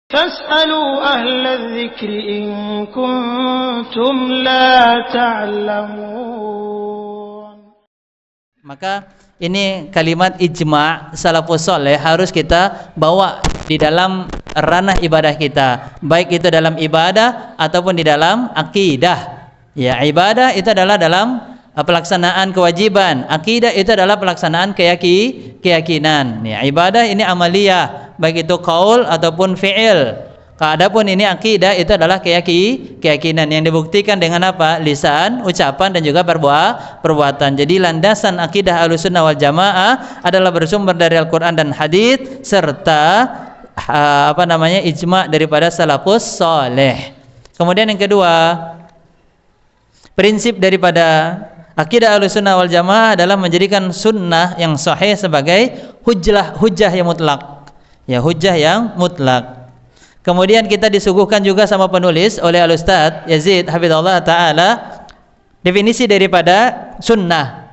فاسألوا أهل الذكر إن كنتم لا تعلمون. Maka ini kalimat ijma' salafus saleh harus kita bawa di dalam ranah ibadah kita, baik itu dalam ibadah ataupun di dalam akidah. Ya, ibadah itu adalah dalam pelaksanaan kewajiban, akidah itu adalah pelaksanaan keyakinan. Ya, ibadah ini amaliyah, baik itu qaul ataupun fi'il. Adapun ini akidah itu adalah keyakinan yang dibuktikan dengan apa? Lisan, ucapan dan juga perbuatan. Jadi landasan akidah Ahlussunnah wal Jamaah adalah bersumber dari Al-Qur'an dan hadis serta ijma' daripada salafus saleh. Kemudian yang kedua, prinsip daripada akidah Ahlussunnah wal Jamaah adalah menjadikan sunnah yang sahih sebagai hujjah yang mutlak. Ya, hujjah yang mutlak. Kemudian kita disuguhkan juga sama penulis oleh Al-Ustaz Yazid hafizahullah taala definisi daripada sunnah.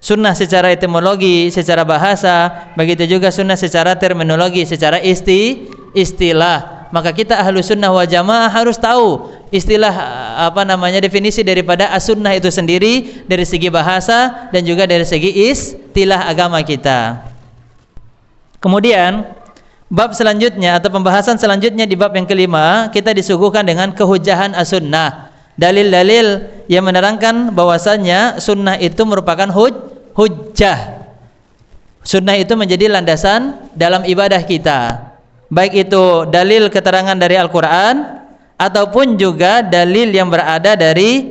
Sunnah secara etimologi, secara bahasa, begitu juga sunnah secara terminologi, secara istilah. Maka kita Ahlussunnah wal Jamaah harus tahu istilah definisi daripada as-sunnah itu sendiri dari segi bahasa dan juga dari segi istilah agama kita. Kemudian bab selanjutnya atau pembahasan selanjutnya di bab yang kelima, kita disuguhkan dengan kehujahan as-sunnah. Dalil-dalil yang menerangkan bahwasannya sunnah itu merupakan hujjah. Sunnah itu menjadi landasan dalam ibadah kita. Baik itu dalil keterangan dari Al-Quran ataupun juga dalil yang berada dari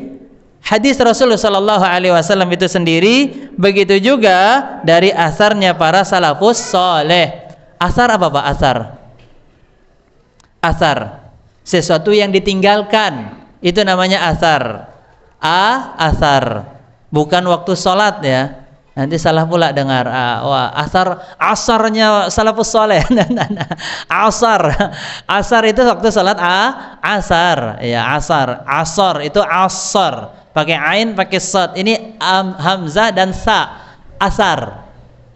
hadis Rasulullah sallallahu alaihi wasallam itu sendiri, begitu juga dari asarnya para salafus saleh. Asar apa Pak? Asar sesuatu yang ditinggalkan, itu namanya asar. Asar bukan waktu sholat ya, nanti salah pula dengar. Asarnya salafus saleh. Asar itu waktu sholat asar ya, asar itu asar pakai ain pakai sad, ini hamzah dan sa.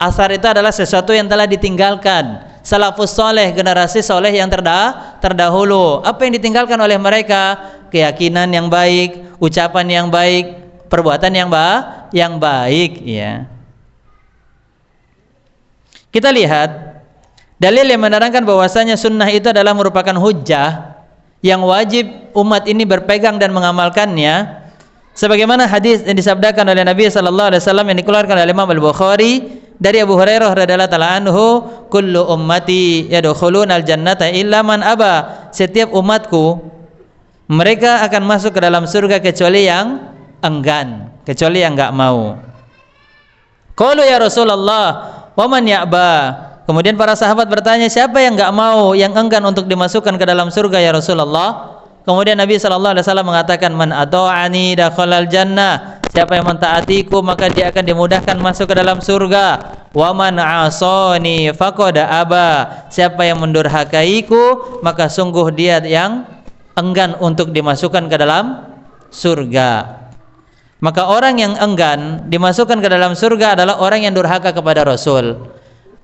Asar itu adalah sesuatu yang telah ditinggalkan. Salafus soleh, generasi soleh yang terdahulu. Apa yang ditinggalkan oleh mereka? Keyakinan yang baik, ucapan yang baik, perbuatan yang baik. Ya. Kita lihat dalil yang menerangkan bahwasanya sunnah itu adalah merupakan hujjah yang wajib umat ini berpegang dan mengamalkannya. Sebagaimana hadis yang disabdakan oleh Nabi sallallahu alaihi wasallam yang dikeluarkan oleh Imam Al-Bukhari dari Abu Hurairah radhiyallahu ta'ala anhu, kullu ummati yadkhulunal jannata illa man aba. Setiap umatku mereka akan masuk ke dalam surga kecuali yang enggan, kecuali yang enggak mau. Qalu ya Rasulullah, wa man ya'ba? Kemudian para sahabat bertanya, siapa yang enggak mau, yang enggan untuk dimasukkan ke dalam surga ya Rasulullah? Kemudian Nabi sallallahu alaihi wasallam mengatakan, man ata'ani dakhalal jannah. Siapa yang mentaatiku maka dia akan dimudahkan masuk ke dalam surga. Wa man 'asani faqad aba. Siapa yang mendurhakaiku maka sungguh dia yang enggan untuk dimasukkan ke dalam surga. Maka orang yang enggan dimasukkan ke dalam surga adalah orang yang durhaka kepada Rasul.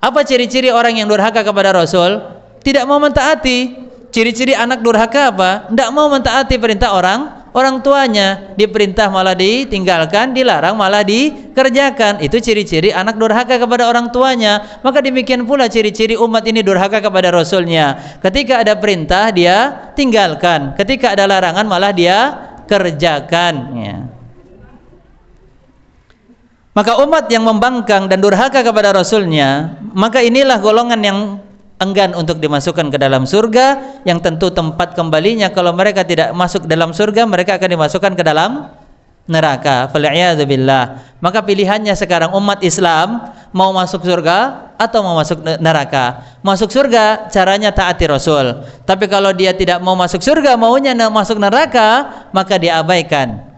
Apa ciri-ciri orang yang durhaka kepada Rasul? Tidak mau mentaati. Ciri-ciri anak durhaka apa? Tidak mau mentaati perintah orang tuanya. Diperintah malah ditinggalkan, dilarang malah dikerjakan. Itu ciri-ciri anak durhaka kepada orang tuanya. Maka demikian pula ciri-ciri umat ini durhaka kepada Rasulnya. Ketika ada perintah dia tinggalkan, ketika ada larangan malah dia kerjakan ya. Maka umat yang membangkang dan durhaka kepada Rasulnya, maka inilah golongan yang enggan untuk dimasukkan ke dalam surga, yang tentu tempat kembalinya kalau mereka tidak masuk dalam surga, mereka akan dimasukkan ke dalam neraka. Fal'iyadzubillah. Maka pilihannya sekarang umat Islam mau masuk surga atau mau masuk neraka. Masuk surga caranya taati Rasul. Tapi kalau dia tidak mau masuk surga, maunya masuk neraka, maka dia abaikan.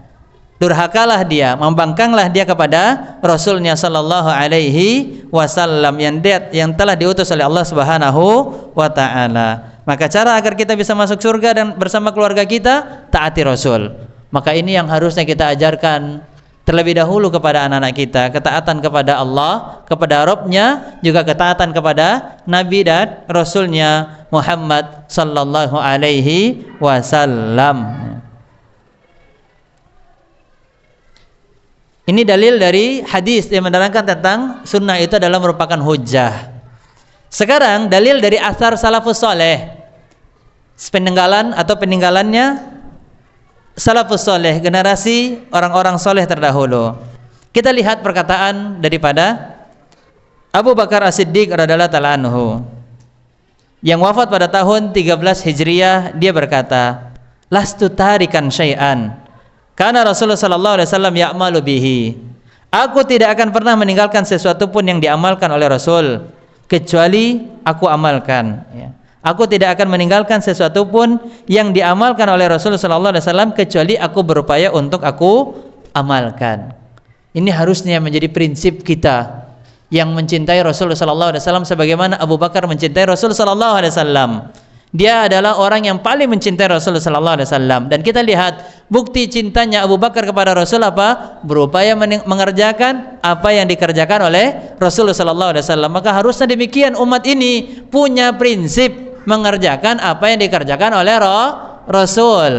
Durhakalah dia, membangkanglah dia kepada Rasulnya sallallahu alaihi wasallam yang telah diutus oleh Allah Subhanahu wa taala. Maka cara agar kita bisa masuk surga dan bersama keluarga kita, taati Rasul. Maka ini yang harusnya kita ajarkan terlebih dahulu kepada anak-anak kita, ketaatan kepada Allah, kepada Rabb-Nya, juga ketaatan kepada Nabi dan Rasul-Nya Muhammad sallallahu alaihi wasallam. Ini dalil dari hadis yang menerangkan tentang sunnah itu adalah merupakan hujjah. Sekarang dalil dari asar salafus soleh, peninggalan atau peninggalannya salafus soleh, generasi orang-orang soleh terdahulu. Kita lihat perkataan daripada Abu Bakar As-Siddiq radhiyallahu ta'ala anhu yang wafat pada tahun 13 Hijriah. Dia berkata, lastu tarikan syai'an karena Rasulullah sallallahu alaihi wasallam ya'malu bihi. Aku tidak akan pernah meninggalkan sesuatu pun yang diamalkan oleh Rasul kecuali aku amalkan, ya. Aku tidak akan meninggalkan sesuatu pun yang diamalkan oleh Rasulullah sallallahu alaihi wasallam kecuali aku berupaya untuk aku amalkan. Ini harusnya menjadi prinsip kita yang mencintai Rasulullah sallallahu alaihi wasallam sebagaimana Abu Bakar mencintai Rasulullah sallallahu alaihi wasallam. Dia adalah orang yang paling mencintai Rasulullah sallallahu alaihi wasallam, dan kita lihat bukti cintanya Abu Bakar kepada Rasul apa? Berupaya mengerjakan apa yang dikerjakan oleh Rasulullah sallallahu alaihi wasallam. Maka harusnya demikian umat ini punya prinsip mengerjakan apa yang dikerjakan oleh Rasul.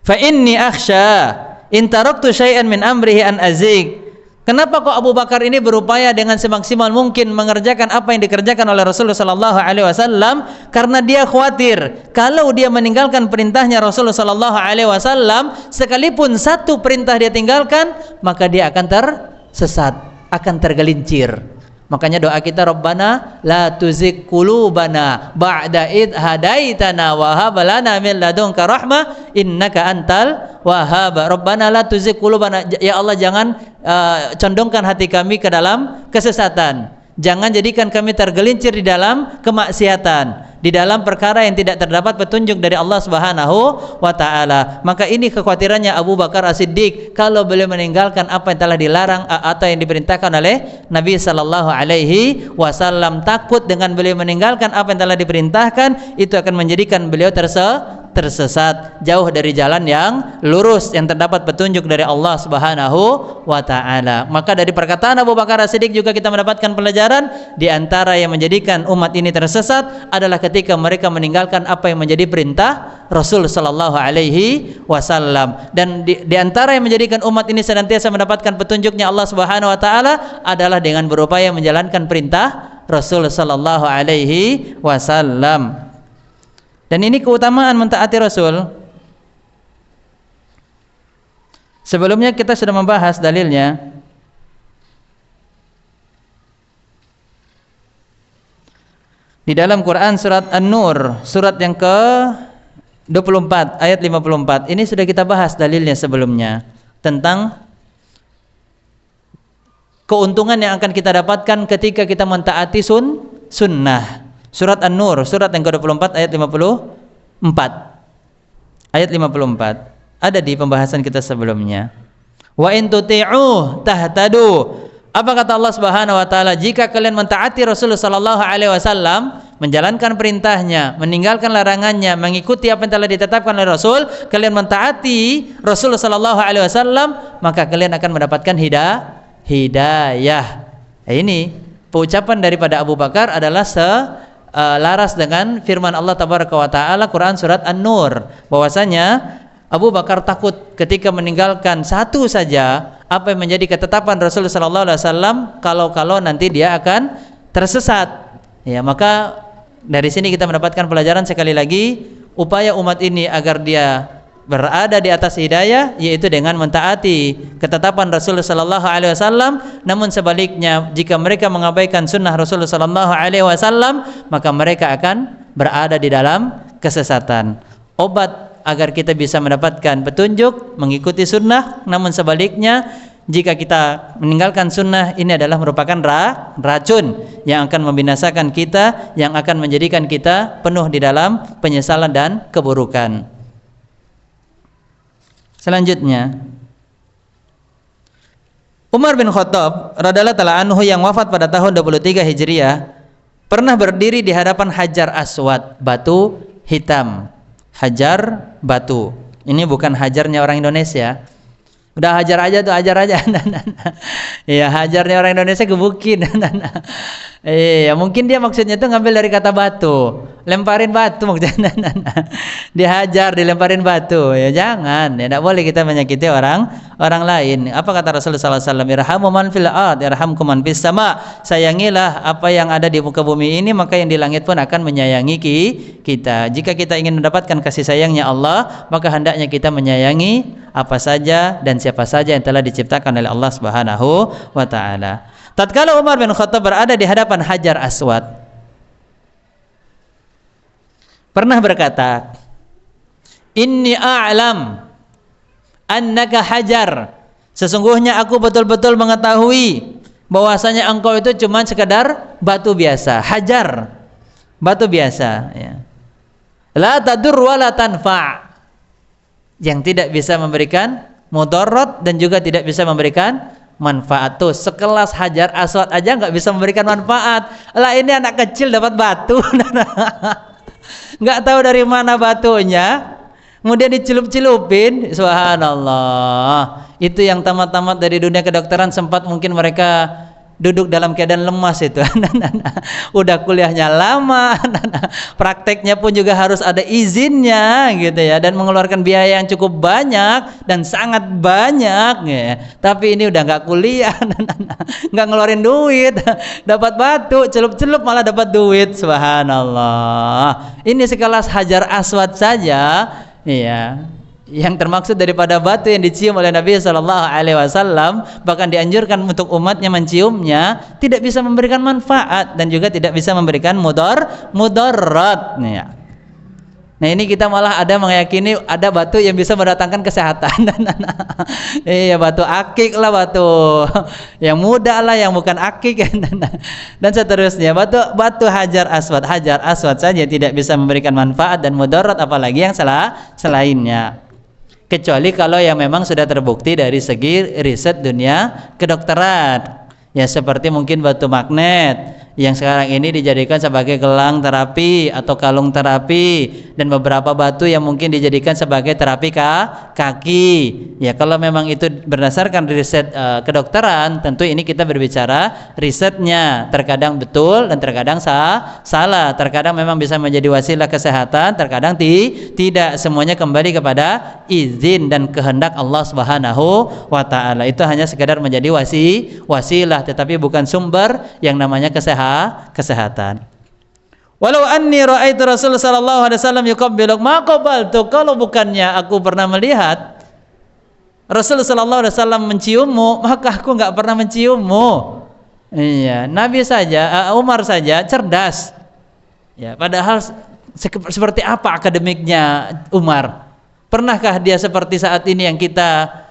Fa inni akhsha in taraktu syai'an min amrihi an azik. Kenapa kok Abu Bakar ini berupaya dengan semaksimal mungkin mengerjakan apa yang dikerjakan oleh Rasulullah sallallahu alaihi wasallam? Karena dia khawatir kalau dia meninggalkan perintahnya Rasulullah sallallahu alaihi wasallam, sekalipun satu perintah dia tinggalkan, maka dia akan tersesat, akan tergelincir. Makanya doa kita, Rabbana la tuzigh qulubana ba'da id hadaitana wa hab lana min ladunka rahmah innaka antal wahhab. Rabbana la tuzigh qulubana, ya Allah jangan condongkan hati kami ke dalam kesesatan. Jangan jadikan kami tergelincir di dalam kemaksiatan, di dalam perkara yang tidak terdapat petunjuk dari Allah Subhanahu wa taala. Maka ini kekhawatirannya Abu Bakar As-Siddiq kalau beliau meninggalkan apa yang telah dilarang atau yang diperintahkan oleh Nabi sallallahu alaihi wasallam. Takut dengan beliau meninggalkan apa yang telah diperintahkan, itu akan menjadikan beliau tersesat, jauh dari jalan yang lurus yang terdapat petunjuk dari Allah Subhanahu wa taala. Maka dari perkataan Abu Bakar As-Siddiq juga kita mendapatkan pelajaran di antara yang menjadikan umat ini tersesat adalah ketika mereka meninggalkan apa yang menjadi perintah Rasul sallallahu alaihi wasallam. Dan di antara yang menjadikan umat ini senantiasa mendapatkan petunjuknya Allah Subhanahu wa taala adalah dengan berupaya menjalankan perintah Rasul sallallahu alaihi wasallam. Dan ini keutamaan mentaati Rasul. Sebelumnya kita sudah membahas dalilnya. Di dalam Quran surat An-Nur, surat yang ke-24 ayat 54. Ini sudah kita bahas dalilnya sebelumnya tentang keuntungan yang akan kita dapatkan ketika kita mentaati sunnah. Surat An-Nur, surat yang ke-24 ayat 54. Ayat 54. Ada di pembahasan kita sebelumnya. Wa in tuti'u tahtadu. Apa kata Allah Subhanahu wa taala? Jika kalian mentaati Rasulullah sallallahu alaihi wasallam, menjalankan perintahnya, meninggalkan larangannya, mengikuti apa yang telah ditetapkan oleh Rasul, kalian mentaati Rasulullah sallallahu alaihi wasallam, maka kalian akan mendapatkan hidayah. Ini pengucapan daripada Abu Bakar adalah laras dengan firman Allah tabaraka wa taala Quran surat An-Nur, bahwasanya Abu Bakar takut ketika meninggalkan satu saja apa yang menjadi ketetapan Rasulullah sallallahu alaihi wasallam, kalau nanti dia akan tersesat. Ya, maka dari sini kita mendapatkan pelajaran sekali lagi, upaya umat ini agar dia berada di atas hidayah yaitu dengan mentaati ketetapan Rasulullah sallallahu alaihi wasallam. Namun sebaliknya, jika mereka mengabaikan sunnah Rasulullah sallallahu alaihi wasallam, maka mereka akan berada di dalam kesesatan. Obat agar kita bisa mendapatkan petunjuk mengikuti sunnah, namun sebaliknya jika kita meninggalkan sunnah, ini adalah merupakan racun yang akan membinasakan kita, yang akan menjadikan kita penuh di dalam penyesalan dan keburukan. Selanjutnya, Umar bin Khattab radhiyallahu ta'ala anhu yang wafat pada tahun 23 Hijriah pernah berdiri di hadapan Hajar Aswad, batu hitam. Hajar batu. Ini bukan hajarnya orang Indonesia. Udah hajar aja tuh, hajar aja. Iya, hajarnya orang Indonesia gebukin. Iya, mungkin dia maksudnya tuh ngambil dari kata batu. Lemparin batu maksudnya. Dihajar, dilemparin batu. Ya jangan, ya enggak boleh kita menyakiti orang lain. Apa kata Rasulullah sallallahu alaihi wasallam? Irhamu man fil ard, irhamkum man fis sama. Sayangilah apa yang ada di muka bumi ini, maka yang di langit pun akan menyayangi kita. Jika kita ingin mendapatkan kasih sayangnya Allah, maka hendaknya kita menyayangi apa saja dan siapa saja yang telah diciptakan oleh Allah Subhanahu wa taala. Tatkala Umar bin Khattab berada di hadapan Hajar Aswad, pernah berkata, "Inni a'lam annaka hajar." Sesungguhnya aku betul-betul mengetahui bahwasanya engkau itu cuma sekedar batu biasa, hajar, batu biasa, ya. La tadur wa la tanfa', yang tidak bisa memberikan mudarat dan juga tidak bisa memberikan manfaat. Tuh, sekelas Hajar Aswad aja nggak bisa memberikan manfaat. Lah ini anak kecil dapat batu, nggak tahu dari mana batunya, kemudian dicelup-celupin. Subhanallah. Itu yang tamat-tamat dari dunia kedokteran sempat mungkin mereka duduk dalam keadaan lemas itu. Udah kuliahnya lama, prakteknya pun juga harus ada izinnya gitu ya, dan mengeluarkan biaya yang cukup banyak dan sangat banyak ya. Tapi ini udah nggak kuliah, nggak ngeluarin duit, dapat batu, celup-celup malah dapat duit. Subhanallah. Ini sekelas Hajar Aswad saja ya, yang termaksud daripada batu yang dicium oleh Nabi Sallallahu Alaihi Wasallam, bahkan dianjurkan untuk umatnya menciumnya, tidak bisa memberikan manfaat dan juga tidak bisa memberikan mudarat. Nah ini kita malah ada meyakini ada batu yang bisa mendatangkan kesehatan. Iya, batu akik lah, batu yang muda lah, yang bukan akik dan seterusnya. Batu Hajar Aswad saja tidak bisa memberikan manfaat dan mudarat, apalagi yang selainnya. Kecuali kalau yang memang sudah terbukti dari segi riset dunia kedokteran, ya seperti mungkin batu magnet yang sekarang ini dijadikan sebagai gelang terapi atau kalung terapi, dan beberapa batu yang mungkin dijadikan sebagai terapi kaki. Ya kalau memang itu berdasarkan riset kedokteran, tentu ini kita berbicara risetnya, terkadang betul dan terkadang salah, terkadang memang bisa menjadi wasilah kesehatan, terkadang tidak. Semuanya kembali kepada izin dan kehendak Allah Subhanahu wa taala. Itu hanya sekedar menjadi wasilah, tetapi bukan sumber yang namanya kesehatan. Walau anni ra'aitu Rasul sallallahu alaihi wasallam yuqabbiluk ma qabaltu, kalau bukannya aku pernah melihat Rasul sallallahu alaihi wasallam menciummu, maka aku enggak pernah menciummu. Iya, Nabi saja, Umar saja cerdas. Ya, padahal seperti apa akademiknya Umar? Pernahkah dia seperti saat ini yang kita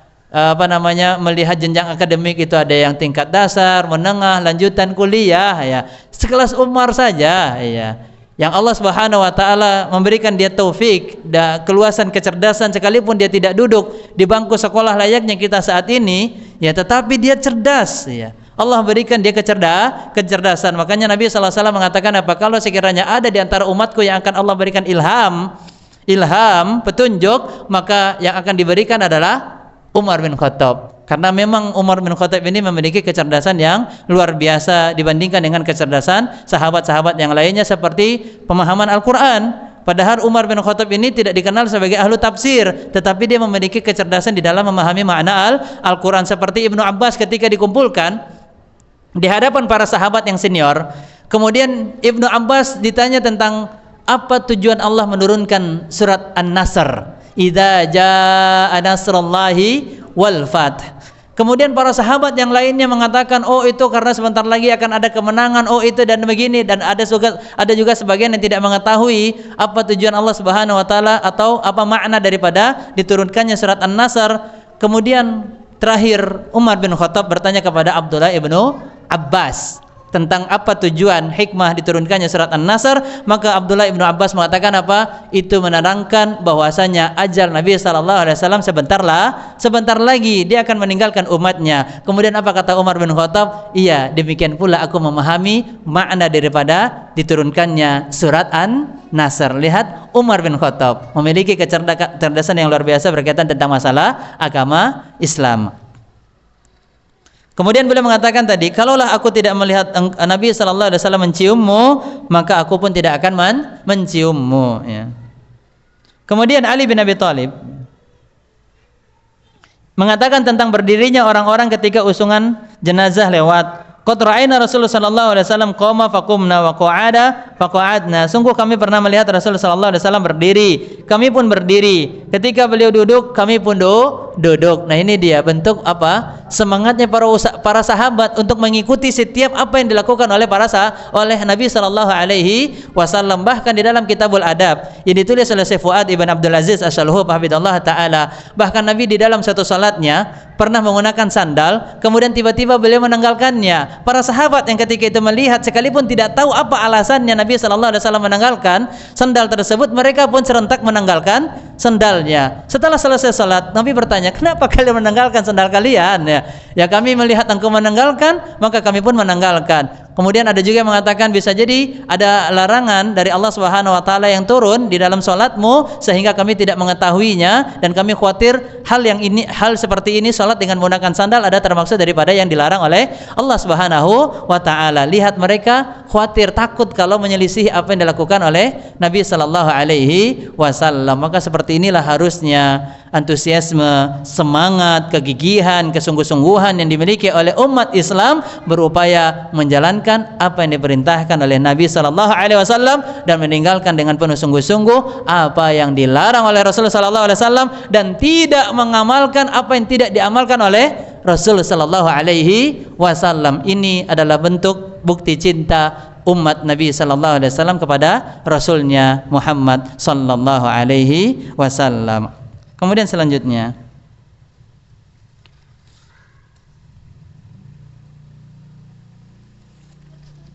melihat jenjang akademik itu ada yang tingkat dasar, menengah, lanjutan kuliah ya. Sekelas Umar saja ya, yang Allah Subhanahu wa taala memberikan dia taufik dan keluasan kecerdasan, sekalipun dia tidak duduk di bangku sekolah layaknya kita saat ini ya, tetapi dia cerdas ya. Allah berikan dia kecerdasan. Makanya Nabi sallallahu alaihi wasallam mengatakan apa? Kalau sekiranya ada di antara umatku yang akan Allah berikan ilham, petunjuk, maka yang akan diberikan adalah Umar bin Khattab, karena memang Umar bin Khattab ini memiliki kecerdasan yang luar biasa dibandingkan dengan kecerdasan sahabat-sahabat yang lainnya seperti pemahaman Al-Quran. Padahal Umar bin Khattab ini tidak dikenal sebagai ahlu tafsir, tetapi dia memiliki kecerdasan di dalam memahami makna Al-Quran. Seperti Ibnu Abbas ketika dikumpulkan di hadapan para sahabat yang senior, kemudian Ibnu Abbas ditanya tentang apa tujuan Allah menurunkan surat An-Nasr, idza jaa nasrullahi wal fath. Kemudian para sahabat yang lainnya mengatakan, oh itu karena sebentar lagi akan ada kemenangan, oh itu dan begini, dan ada juga sebagian yang tidak mengetahui apa tujuan Allah Subhanahu wa taala atau apa makna daripada diturunkannya surat An-Nasr. Kemudian terakhir Umar bin Khattab bertanya kepada Abdullah ibnu Abbas, tentang apa tujuan hikmah diturunkannya surat An-Nasr, maka Abdullah ibnu Abbas mengatakan apa? Itu menerangkan bahwasanya ajal Nabi SAW sebentar lagi dia akan meninggalkan umatnya. Kemudian apa kata Umar bin Khattab? Iya, demikian pula aku memahami makna daripada diturunkannya surat An-Nasr. Lihat, Umar bin Khattab memiliki kecerdasan yang luar biasa berkaitan tentang masalah agama Islam. Kemudian beliau mengatakan tadi, kalaulah aku tidak melihat Nabi SAW menciummu, maka aku pun tidak akan menciummu. Ya. Kemudian Ali bin Abi Thalib mengatakan tentang berdirinya orang-orang ketika usungan jenazah lewat. Qad ra'ayna Rasulullah sallallahu alaihi wasallam qama faqumna wa qa'ada faqa'adna. Sungguh kami pernah melihat Rasulullah sallallahu alaihi wasallam berdiri, kami pun berdiri. Ketika beliau duduk, kami pun duduk. Nah, ini dia bentuk apa? Semangatnya para sahabat untuk mengikuti setiap apa yang dilakukan oleh Nabi sallallahu alaihi wasallam. Bahkan di dalam Kitabul Adab yang ditulis oleh Syekh Fuad Ibn Abdul Aziz Asy-Syalhub hafidhallahu taala, bahkan Nabi di dalam satu salatnya pernah menggunakan sandal, kemudian tiba-tiba beliau menanggalkannya. Para sahabat yang ketika itu melihat, sekalipun tidak tahu apa alasannya Nabi SAW menanggalkan sandal tersebut, mereka pun serentak menanggalkan sandalnya. Setelah selesai salat, Nabi bertanya, kenapa kalian menanggalkan sandal kalian? Ya kami melihat engkau menanggalkan, maka kami pun menanggalkan. Kemudian ada juga yang mengatakan bisa jadi ada larangan dari Allah Subhanahu wa taala yang turun di dalam salatmu sehingga kami tidak mengetahuinya, dan kami khawatir hal seperti ini, salat dengan menggunakan sandal, ada termaksud daripada yang dilarang oleh Allah Subhanahu wa taala. Lihat, mereka khawatir, takut kalau menyelisih apa yang dilakukan oleh Nabi sallallahu alaihi wasallam. Maka seperti inilah harusnya antusiasme, semangat, kegigihan, kesungguh-sungguhan yang dimiliki oleh umat Islam berupaya menjalankan apa yang diperintahkan oleh Nabi sallallahu alaihi wasallam dan meninggalkan dengan penuh sungguh-sungguh apa yang dilarang oleh Rasulullah sallallahu alaihi wasallam, dan tidak mengamalkan apa yang tidak diamalkan oleh Rasul sallallahu alaihi wasallam. Ini adalah bentuk bukti cinta umat Nabi sallallahu alaihi wasallam kepada Rasulnya Muhammad sallallahu alaihi wasallam. Kemudian selanjutnya,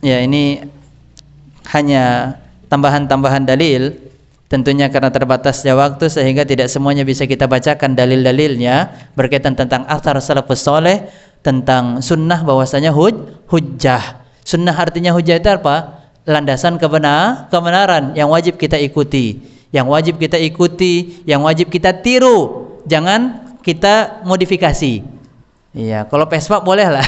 ya ini hanya tambahan-tambahan dalil, tentunya karena terbatasnya waktu sehingga tidak semuanya bisa kita bacakan dalil-dalilnya berkaitan tentang athar salafus saleh tentang sunnah, bahwasanya hujjah. Sunnah artinya hujjah itu apa? Landasan kebenaran yang wajib kita ikuti, yang wajib kita tiru, jangan kita modifikasi. Iya, kalau Vespa boleh lah.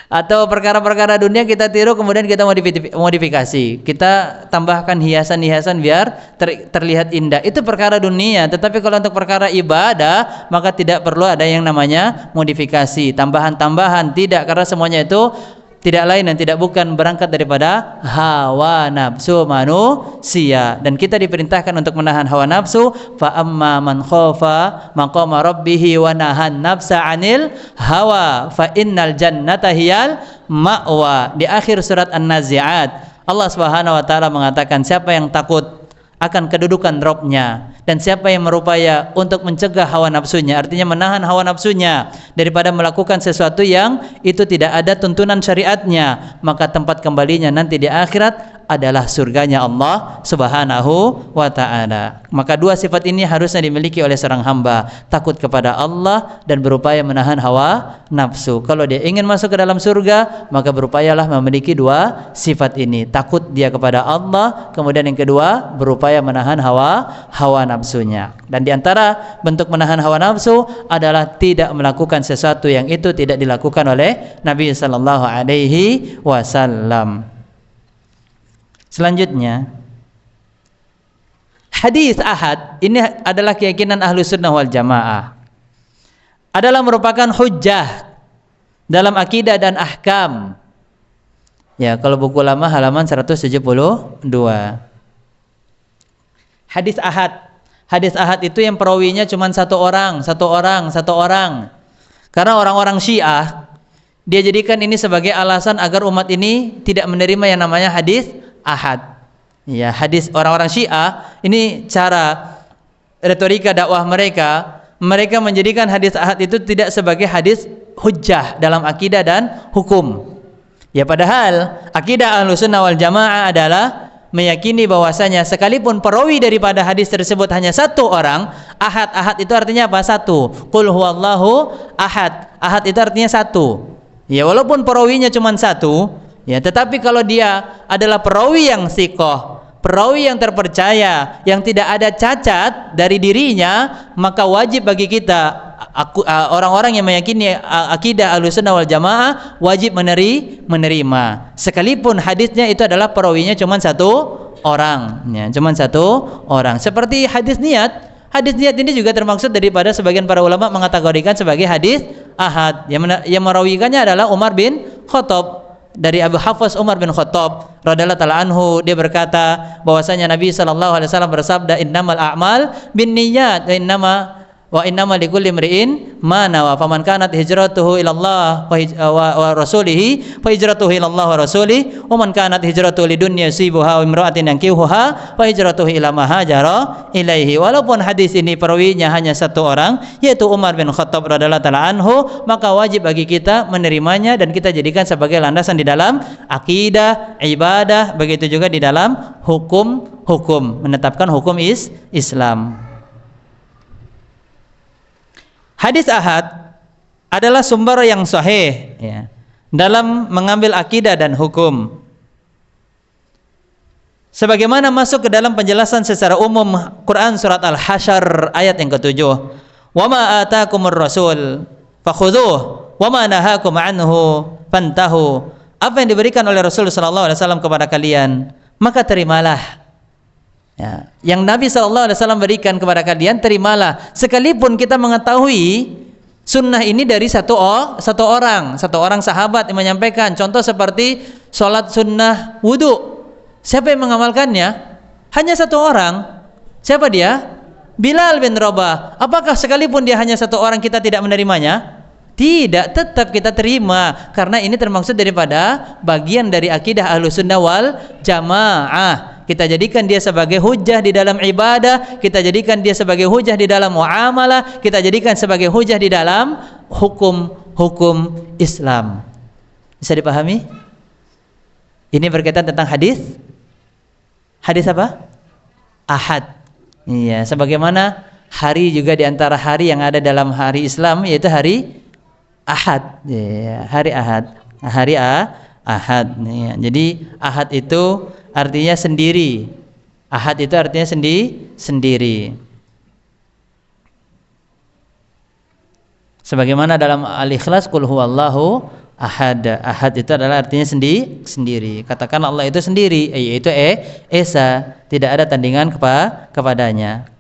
Atau perkara-perkara dunia kita tiru kemudian kita modifikasi. Kita tambahkan hiasan-hiasan biar terlihat indah. Itu perkara dunia. Tetapi kalau untuk perkara ibadah, maka tidak perlu ada yang namanya modifikasi, tambahan-tambahan. Tidak, karena semuanya itu tidak lain dan tidak bukan berangkat daripada hawa nafsu manusia, dan kita diperintahkan untuk menahan hawa nafsu. Fa amma man khafa maqama rabbih wa nahan nafsa 'anil hawa fa innal jannata hiyal ma'wa. Di akhir surat An-Nazi'at Allah Subhanahu wa taala mengatakan, siapa yang takut akan kedudukan Rabb-nya dan siapa yang berupaya untuk mencegah hawa nafsunya, artinya menahan hawa nafsunya daripada melakukan sesuatu yang itu tidak ada tuntunan syariatnya, maka tempat kembalinya nanti di akhirat adalah surganya Allah Subhanahu wa ta'ala. Maka dua sifat ini harusnya dimiliki oleh seorang hamba, takut kepada Allah dan berupaya menahan hawa nafsu. Kalau dia ingin masuk ke dalam surga, maka berupayalah memiliki dua sifat ini, takut dia kepada Allah, kemudian yang kedua berupaya menahan hawa nafsunya. Dan diantara bentuk menahan hawa nafsu adalah tidak melakukan sesuatu yang itu tidak dilakukan oleh Nabi sallallahu alaihi wasallam. Selanjutnya, hadis ahad ini adalah keyakinan ahlu sunnah wal jamaah, adalah merupakan hujjah dalam akidah dan ahkam. Ya, kalau buku lama halaman 172. Hadis ahad itu yang perawinya cuma satu orang. Karena orang-orang Syiah dia jadikan ini sebagai alasan agar umat ini tidak menerima yang namanya hadis ahad. Ya, hadis orang-orang Syiah ini cara retorika dakwah mereka menjadikan hadis ahad itu tidak sebagai hadis hujjah dalam akidah dan hukum. Ya padahal akidah Ahlussunnah wal Jamaah adalah meyakini bahwasanya sekalipun perawi daripada hadis tersebut hanya satu orang, ahad. Ahad itu artinya apa? Satu. Qul huwallahu ahad. Ahad itu artinya satu. Ya walaupun perawinya cuma satu, ya tetapi kalau dia adalah perawi yang thiqah, perawi yang terpercaya, yang tidak ada cacat dari dirinya, maka wajib bagi kita orang-orang yang meyakini akidah Ahlussunnah wal Jamaah wajib menerima sekalipun hadisnya itu adalah perawinya cuma satu orang, ya, cuma satu orang. Seperti hadis niat. Hadis niat ini juga termaksud daripada sebagian para ulama mengategorikan sebagai hadis ahad. Yang merawikannya adalah Umar bin Khattab. Dari Abu Hafs Umar bin Khattab radhiyallahu ta'ala anhu, dia berkata bahwasanya Nabi sallallahu alaihi wasallam bersabda, innamal a'mal binniyat wa innama likulli imri'in ma nawa, faman kanat hijratuhu ila Allah wa rasulihi fa hijratuhu ila Allah wa rasulihi, wa man kanat hijratuhu lidunya yusibuha wa imra'atin yankihuha fa hijratuhu ila ma hajara ilaihi. Walaupun hadis ini perawinya hanya satu orang, yaitu Umar bin Khattab radhiyallahu ta'ala anhu, maka wajib bagi kita menerimanya dan kita jadikan sebagai landasan di dalam akidah, ibadah, begitu juga di dalam hukum, menetapkan hukum Islam. Hadis ahad adalah sumber yang sahih, ya, dalam mengambil akidah dan hukum. Sebagaimana masuk ke dalam penjelasan secara umum Quran surat Al-Hasyr ayat yang ke-7. Wa ma ataakumur rasul fakhudhuhu wa ma nahakum anhu fantahu. Apa yang diberikan oleh Rasul sallallahu alaihi wasallam kepada kalian, maka terimalah. Ya, yang Nabi SAW berikan kepada kalian, terimalah. Sekalipun kita mengetahui sunnah ini dari satu orang sahabat yang menyampaikan. Contoh seperti sholat sunnah wudu. Siapa yang mengamalkannya? Hanya satu orang. Siapa dia? Bilal bin Rabah. Apakah sekalipun dia hanya satu orang kita tidak menerimanya? Tidak, tetap kita terima, karena ini termaksud daripada bagian dari akidah Ahlussunnah wal Jamaah. Kita jadikan dia sebagai hujjah di dalam ibadah, kita jadikan dia sebagai hujjah di dalam muamalah, kita jadikan sebagai hujjah di dalam hukum Islam. Bisa dipahami? Ini berkaitan tentang hadis apa? Ahad. Iya, sebagaimana hari juga di antara hari yang ada dalam hari Islam, yaitu hari Ahad. Ya, hari Ahad. Ahad. Ya, jadi Ahad itu artinya sendiri. Ahad itu artinya sendiri. Sebagaimana dalam Al-Ikhlas, qul huwallahu ahad. Ahad itu adalah artinya sendiri. Katakan Allah itu sendiri, yaitu Esa, tidak ada tandingan kepadanya.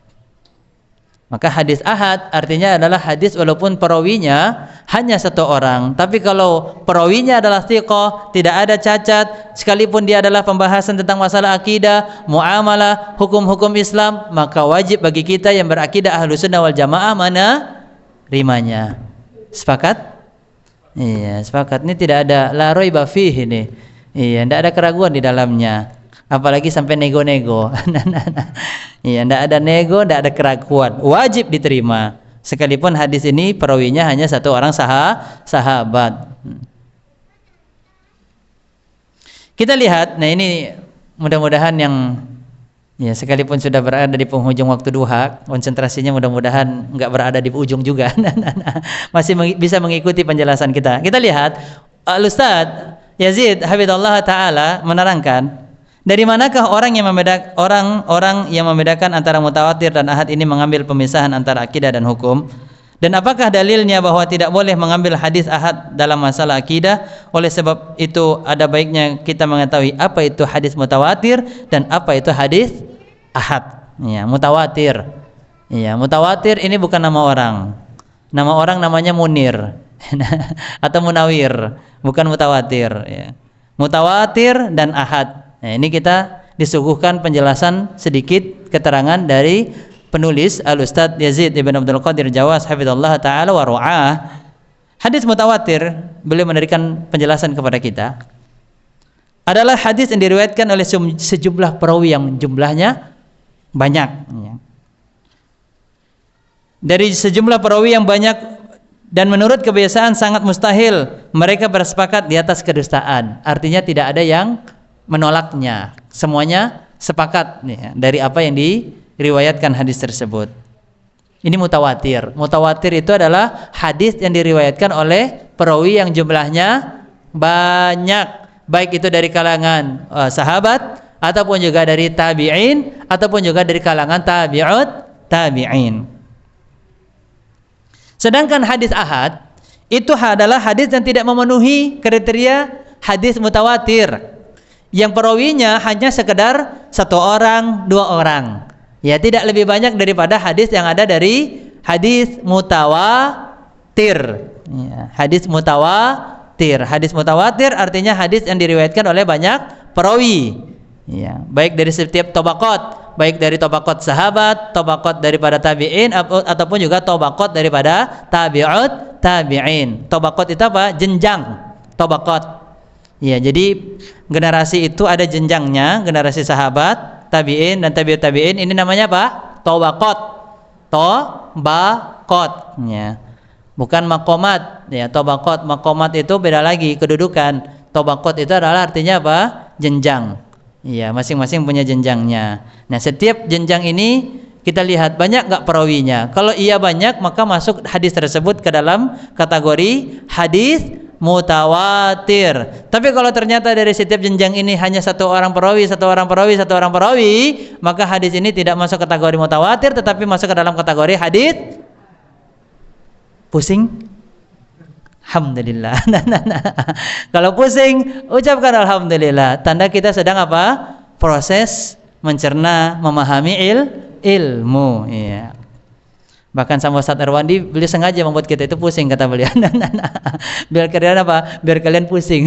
Maka hadis ahad artinya adalah hadis walaupun perawinya hanya satu orang, tapi kalau perawinya adalah thiqah, tidak ada cacat, sekalipun dia adalah pembahasan tentang masalah akidah, muamalah, hukum-hukum Islam, maka wajib bagi kita yang berakidah Ahlussunnah wal Jamaah menerimanya. Sepakat? Iya, sepakat. Ini tidak ada la raiba fihi ini. Iya, tidak ada keraguan di dalamnya. Apalagi sampai nego-nego. Iya, tidak ada nego, tidak ada keraguan. Wajib diterima. Sekalipun hadis ini perawinya hanya satu orang sahabat. Kita lihat, nah ini mudah-mudahan yang ya sekalipun sudah berada di penghujung waktu duha, konsentrasinya mudah-mudahan enggak berada di ujung juga. Masih bisa mengikuti penjelasan kita. Kita lihat Al-Ustaz Yazid Hafizahullah Ta'ala menerangkan, dari manakah orang yang membedakan antara mutawatir dan ahad ini mengambil pemisahan antara akidah dan hukum? Dan apakah dalilnya bahwa tidak boleh mengambil hadis ahad dalam masalah akidah? Oleh sebab itu ada baiknya kita mengetahui apa itu hadis mutawatir dan apa itu hadis ahad. Ya, mutawatir. Ya, mutawatir ini bukan nama orang. Nama orang namanya Munir atau Munawir, bukan mutawatir. Ya. Mutawatir dan ahad. Nah, ini kita disuguhkan penjelasan sedikit keterangan dari penulis Al-Ustaz Yazid Ibn Abdul Qadir Jawas hafizallahu ta'ala wa ru'ah. Hadis mutawatir, beliau memberikan penjelasan kepada kita, adalah hadis yang diriwayatkan oleh sejumlah perawi yang jumlahnya banyak. Dari sejumlah perawi yang banyak Dan menurut kebiasaan sangat mustahil mereka bersepakat di atas kedustaan. Artinya tidak ada yang menolaknya. Semuanya sepakat nih, dari apa yang diriwayatkan hadis tersebut. Ini mutawatir. Mutawatir itu adalah hadis yang diriwayatkan oleh perawi yang jumlahnya banyak, baik itu dari kalangan sahabat ataupun juga dari tabi'in ataupun juga dari kalangan tabi'in. Sedangkan hadis ahad itu adalah hadis yang tidak memenuhi kriteria hadis mutawatir, yang perawinya hanya sekedar 1 orang, 2 orang. Ya, tidak lebih banyak daripada hadis yang ada dari hadis mutawatir. Ya, hadis mutawatir. Hadis mutawatir artinya hadis yang diriwayatkan oleh banyak perawi. Ya, baik dari setiap tabaqat, baik dari tabaqat sahabat, tabaqat daripada tabi'in ataupun juga tabaqat daripada tabi'in. Tabaqat itu apa? Jenjang. Tabaqat. Ya, jadi generasi itu ada jenjangnya, generasi sahabat, tabi'in dan tabi'in ini namanya apa? Tabaqat. Tabaqat. Ya. Bukan maqamat. Ya, tabaqat, maqamat itu beda lagi kedudukan. Tabaqat itu adalah artinya apa? Jenjang. Iya, masing-masing punya jenjangnya. Nah, setiap jenjang ini kita lihat banyak nggak perawinya. Kalau iya banyak, maka masuk hadis tersebut ke dalam kategori hadis mutawatir. Tapi kalau ternyata dari setiap jenjang ini hanya 1 orang perawi, 1 orang perawi, 1 orang perawi, maka hadis ini tidak masuk kategori mutawatir, tetapi masuk ke dalam kategori hadis pusing. Alhamdulillah. Kalau pusing, ucapkan alhamdulillah. Tanda kita sedang apa? Proses mencerna, memahami ilmu. Iya. Bahkan sama Ustaz Erwandi, beliau sengaja membuat kita itu pusing, kata beliau. Biar kalian apa? Biar kalian pusing.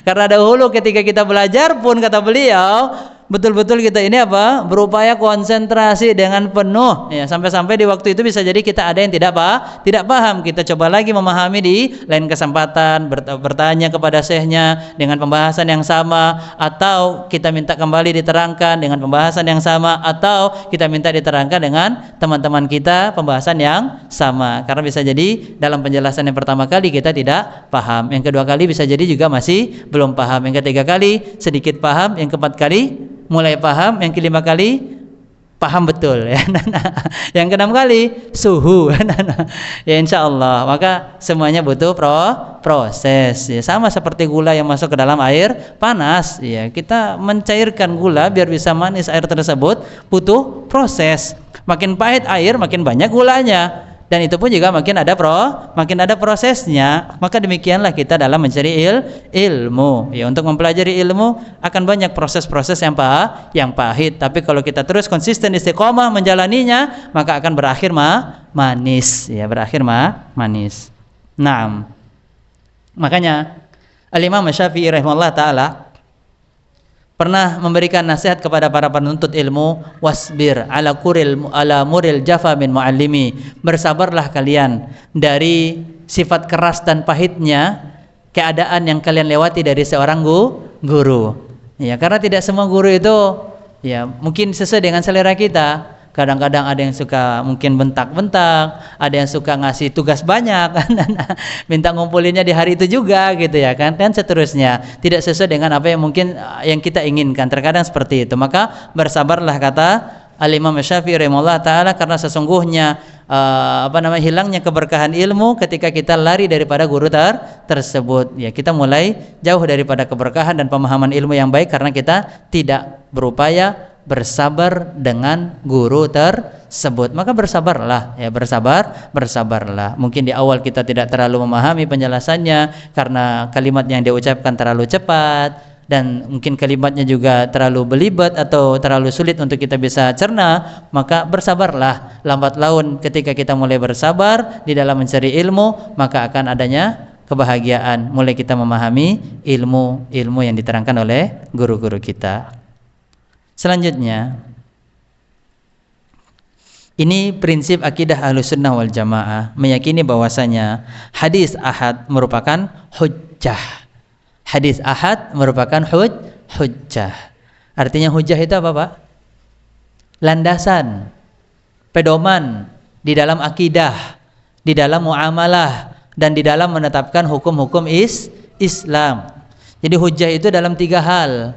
Karena dahulu ketika kita belajar pun, kata beliau, betul-betul kita ini apa? Berupaya konsentrasi dengan penuh. Ya, sampai-sampai di waktu itu bisa jadi kita ada yang tidak paham. Kita coba lagi memahami di lain kesempatan, bertanya kepada syekhnya dengan pembahasan yang sama, atau kita minta kembali diterangkan dengan pembahasan yang sama, atau kita minta diterangkan dengan teman-teman kita pembahasan yang sama. Karena bisa jadi dalam penjelasan yang pertama kali kita tidak paham, yang kedua kali bisa jadi juga masih belum paham, yang ketiga kali sedikit paham, yang keempat kali mulai paham, yang kelima kali paham betul, ya. Yang keenam kali suhu, ya, insya Allah. Maka semuanya butuh proses, ya. Sama seperti gula yang masuk ke dalam air panas, ya. Kita mencairkan gula biar bisa manis air tersebut butuh proses. Makin pahit air, makin banyak gulanya. Dan itu pun juga makin ada prosesnya. Maka demikianlah kita dalam mencari ilmu. Ya, untuk mempelajari ilmu akan banyak proses-proses yang pahit. Tapi kalau kita terus konsisten istiqomah menjalaninya, maka akan berakhir manis. Ya, berakhir manis. Naam. Makanya Al-Imam Syafi'i rahimahullah taala pernah memberikan nasihat kepada para penuntut ilmu, wasbir ala muril jafa min muallimi. Bersabarlah kalian dari sifat keras dan pahitnya keadaan yang kalian lewati dari seorang guru. Ya, karena tidak semua guru itu ya mungkin sesuai dengan selera kita. Kadang-kadang ada yang suka mungkin bentak-bentak, ada yang suka ngasih tugas banyak, minta ngumpulinnya di hari itu juga, gitu ya kan, dan seterusnya. Tidak sesuai dengan apa yang mungkin yang kita inginkan. Terkadang seperti itu. Maka bersabarlah, kata Al-Imam Syafi'i rahimahullah taala, karena sesungguhnya hilangnya keberkahan ilmu ketika kita lari daripada guru tersebut. Ya, kita mulai jauh daripada keberkahan dan pemahaman ilmu yang baik karena kita tidak berupaya bersabar dengan guru tersebut. Maka bersabarlah, ya, bersabarlah. Mungkin di awal kita tidak terlalu memahami penjelasannya karena kalimat yang dia ucapkan terlalu cepat, dan mungkin kalimatnya juga terlalu belibet atau terlalu sulit untuk kita bisa cerna. Maka bersabarlah. Lambat laun ketika kita mulai bersabar di dalam mencari ilmu, maka akan adanya kebahagiaan. Mulai kita memahami ilmu yang diterangkan oleh guru-guru kita. Selanjutnya, ini prinsip akidah Ahlussunnah wal Jamaah, meyakini bahwasanya hadis ahad merupakan hujjah. Hadis ahad merupakan hujjah. Artinya hujjah itu apa, Pak? Landasan, pedoman di dalam akidah, di dalam muamalah, dan di dalam menetapkan hukum-hukum Islam. Jadi hujjah itu dalam 3 hal,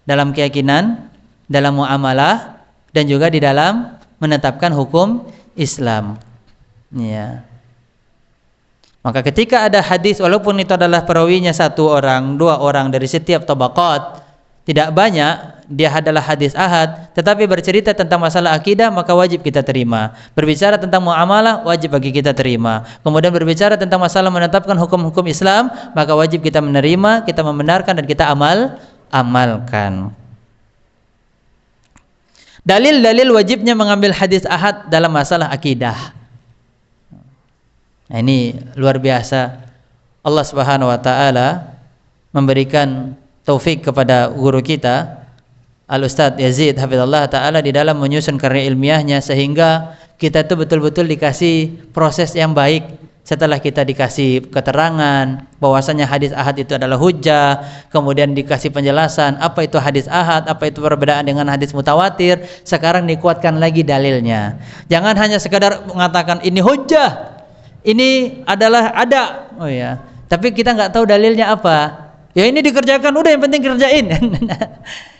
dalam keyakinan, dalam muamalah, dan juga di dalam menetapkan hukum Islam. Ya. Maka ketika ada hadis, walaupun itu adalah perawinya 1 orang, 2 orang dari setiap tabaqat, tidak banyak, dia adalah hadis ahad, tetapi bercerita tentang masalah akidah, maka wajib kita terima. Berbicara tentang muamalah, wajib bagi kita terima. Kemudian berbicara tentang masalah menetapkan hukum-hukum Islam, maka wajib kita menerima, kita membenarkan, dan kita amalkan. Dalil-dalil wajibnya mengambil hadis ahad dalam masalah akidah. Nah, ini luar biasa. Allah Subhanahu wa taala memberikan taufik kepada guru kita Al-Ustadz Yazid hafizallah ta'ala di dalam menyusun karya ilmiahnya, sehingga kita itu betul-betul dikasih proses yang baik. Setelah kita dikasih keterangan bahwasanya hadis ahad itu adalah hujjah, kemudian dikasih penjelasan apa itu hadis ahad, apa itu perbedaan dengan hadis mutawatir, sekarang dikuatkan lagi dalilnya. Jangan hanya sekadar mengatakan ini hujjah, ini adalah ada, oh ya, tapi kita nggak tahu dalilnya apa. Ya ini dikerjakan, udah yang penting kerjain.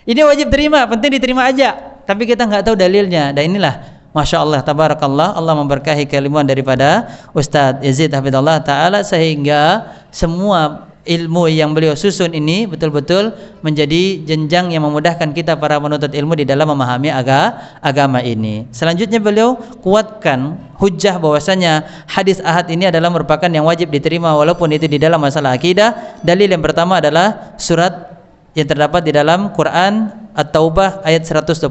Ini wajib terima, penting diterima aja. Tapi kita nggak tahu dalilnya. Dan inilah, masya Allah, tabarakallah, Allah memberkahi keilmuan daripada Ustadz Yazid hafizallah ta'ala, sehingga semua ilmu yang beliau susun ini betul-betul menjadi jenjang yang memudahkan kita para penuntut ilmu di dalam memahami agama ini. Selanjutnya beliau kuatkan hujjah bahwasanya hadis ahad ini adalah merupakan yang wajib diterima walaupun itu di dalam masalah akidah. Dalil yang pertama adalah surat yang terdapat di dalam Quran At-Taubah ayat 122.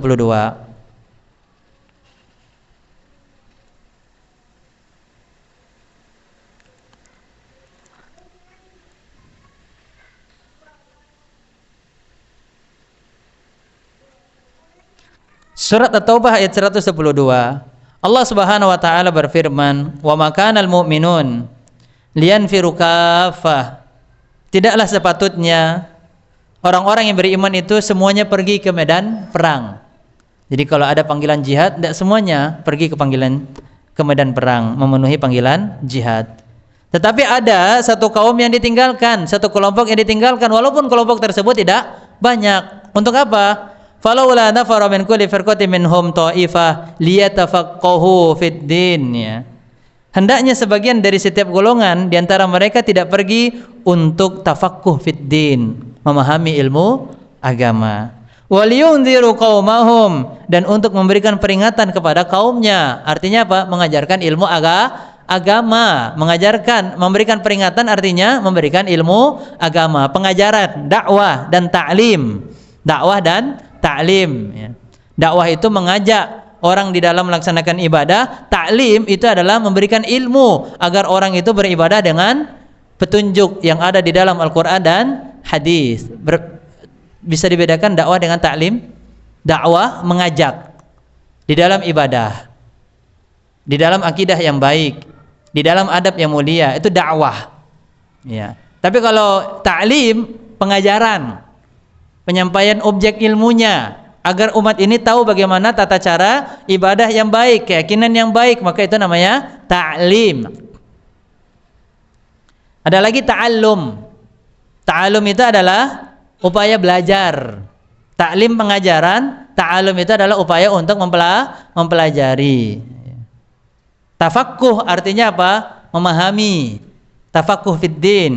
Surat At-Taubah ayat 122. Allah Subhanahu wa taala berfirman, "Wa ma kanal mu'minun liyanfiru kaffah." Tidaklah sepatutnya orang-orang yang beriman itu semuanya pergi ke medan perang. Jadi kalau ada panggilan jihad, tidak semuanya pergi ke medan perang, memenuhi panggilan jihad. Tetapi ada satu kaum yang ditinggalkan, satu kelompok yang ditinggalkan, walaupun kelompok tersebut tidak banyak. Untuk apa? Falaula nafara min kulli firqatin minhum ta'ifah liyatafaqahu fid din, ya. Hendaknya sebagian dari setiap golongan di antara mereka tidak pergi untuk tafaqquh fid din, memahami ilmu agama. Waliyunziru qaumahum, dan untuk memberikan peringatan kepada kaumnya. Artinya apa? Mengajarkan ilmu agama, memberikan peringatan artinya memberikan ilmu agama, pengajaran, dakwah dan ta'lim. Dakwah dan ta'lim, ya. Dakwah itu mengajak orang di dalam melaksanakan ibadah, ta'lim itu adalah memberikan ilmu agar orang itu beribadah dengan petunjuk yang ada di dalam Al-Quran dan hadis. Bisa dibedakan dakwah dengan ta'lim. Dakwah mengajak di dalam ibadah, di dalam akidah yang baik, di dalam adab yang mulia, itu dakwah, ya. Tapi kalau ta'lim, pengajaran, penyampaian objek ilmunya agar umat ini tahu bagaimana tata cara ibadah yang baik, keyakinan yang baik, maka itu namanya ta'lim. Ada lagi ta'allum. Ta'allum itu adalah upaya belajar. Ta'lim pengajaran, ta'allum itu adalah upaya untuk mempelajari. Tafaqquh artinya apa? Memahami. Tafaqquh fid din.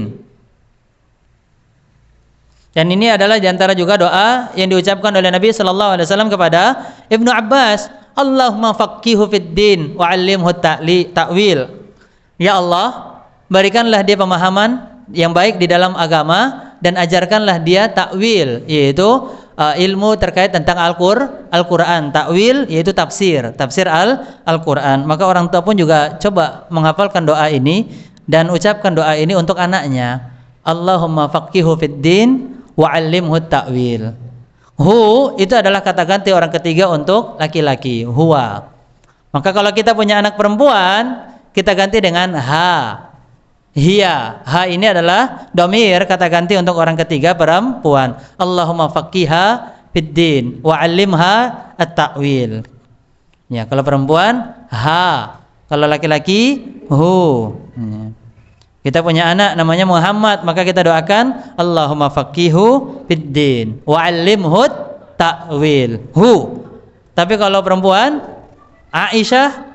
Dan ini adalah diantara juga doa yang diucapkan oleh Nabi sallallahu alaihi wasallam kepada Ibnu Abbas, Allahumma faqihhu fid din wa 'allimhu ta'wil. Ya Allah, berikanlah dia pemahaman yang baik di dalam agama dan ajarkanlah dia ta'wil, yaitu ilmu terkait tentang Al-Qur'an. Ta'wil yaitu tafsir Al-Qur'an. Maka orang tua pun juga coba menghafalkan doa ini dan ucapkan doa ini untuk anaknya. Allahumma faqihhu fid din wa'allimhu ta'wil. Hu itu adalah kata ganti orang ketiga untuk laki-laki, huwa. Maka kalau kita punya anak perempuan, kita ganti dengan ha, hiya. Ha ini adalah domir, kata ganti untuk orang ketiga perempuan. Allahumma faqiha fid din wa'allimha at-ta'wil. Ya, kalau perempuan ha, kalau laki-laki Kita punya anak namanya Muhammad, maka kita doakan Allahumma faqihu fiddin wa 'allimhu ta'wil. Tapi kalau perempuan Aisyah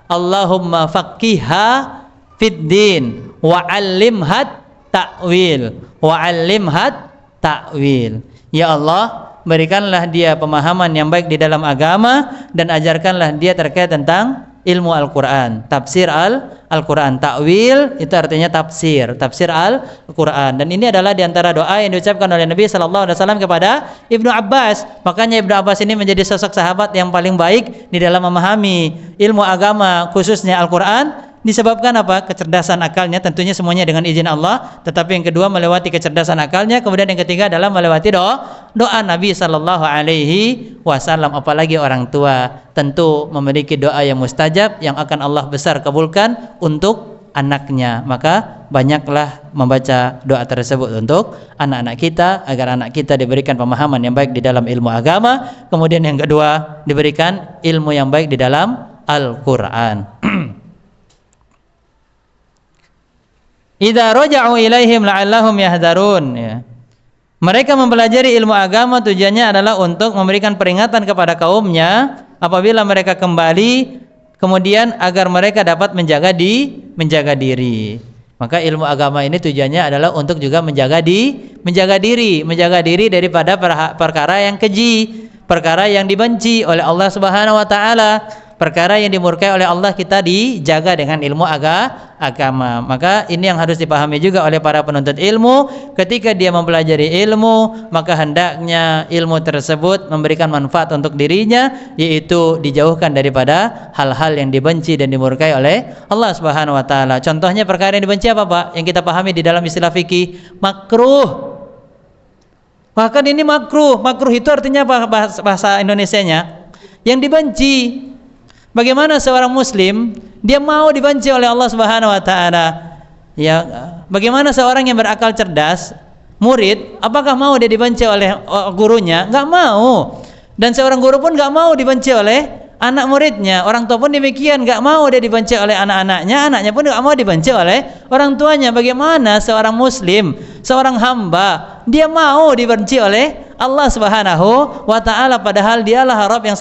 Allahumma faqiha fiddin wa 'allimha ta'wil wa 'allimha ta'wil. Ya Allah, berikanlah dia pemahaman yang baik di dalam agama dan ajarkanlah dia terkait tentang ilmu Al-Quran, tafsir Al-Quran. Ta'wil itu artinya tafsir Al-Quran. Dan ini adalah diantara doa yang diucapkan oleh Nabi SAW kepada Ibnu Abbas. Makanya Ibnu Abbas ini menjadi sosok sahabat yang paling baik di dalam memahami ilmu agama, khususnya Al-Quran. Disebabkan apa? Kecerdasan akalnya, tentunya semuanya dengan izin Allah. Tetapi yang kedua melewati kecerdasan akalnya. Kemudian yang ketiga adalah melewati doa Nabi SAW. Apalagi orang tua tentu memiliki doa yang mustajab, yang akan Allah besar kabulkan untuk anaknya. Maka banyaklah membaca doa tersebut untuk anak-anak kita, agar anak kita diberikan pemahaman yang baik di dalam ilmu agama. Kemudian yang kedua, diberikan ilmu yang baik di dalam Al-Quran. Idza raja'u ilaihim la'allahum yahdharun, ya. Mereka mempelajari ilmu agama tujuannya adalah untuk memberikan peringatan kepada kaumnya apabila mereka kembali, kemudian agar mereka dapat menjaga diri. Maka ilmu agama ini tujuannya adalah untuk juga menjaga diri daripada perkara yang keji, perkara yang dibenci oleh Allah Subhanahu wa taala. Perkara yang dimurkai oleh Allah kita dijaga dengan ilmu agama. Maka ini yang harus dipahami juga oleh para penuntut ilmu. Ketika dia mempelajari ilmu, maka hendaknya ilmu tersebut memberikan manfaat untuk dirinya, yaitu dijauhkan daripada hal-hal yang dibenci dan dimurkai oleh Allah Subhanahu wa taala. Contohnya perkara yang dibenci apa, Pak? Yang kita pahami di dalam istilah fikih, makruh. Bahkan ini makruh. Makruh itu artinya apa bahasa Indonesianya? Yang dibenci. Bagaimana seorang muslim dia mau dibenci oleh Allah Subhanahu wa taala? Ya, bagaimana seorang yang berakal cerdas, murid, apakah mau dia dibenci oleh gurunya? Enggak mau. Dan seorang guru pun enggak mau dibenci oleh anak muridnya. Orang tua pun demikian, enggak mau dia dibenci oleh anak-anaknya, anaknya pun enggak mau dibenci oleh orang tuanya. Bagaimana seorang muslim, seorang hamba, dia mau dibenci oleh Allah Subhanahu wa taala, padahal dialah Rabb yang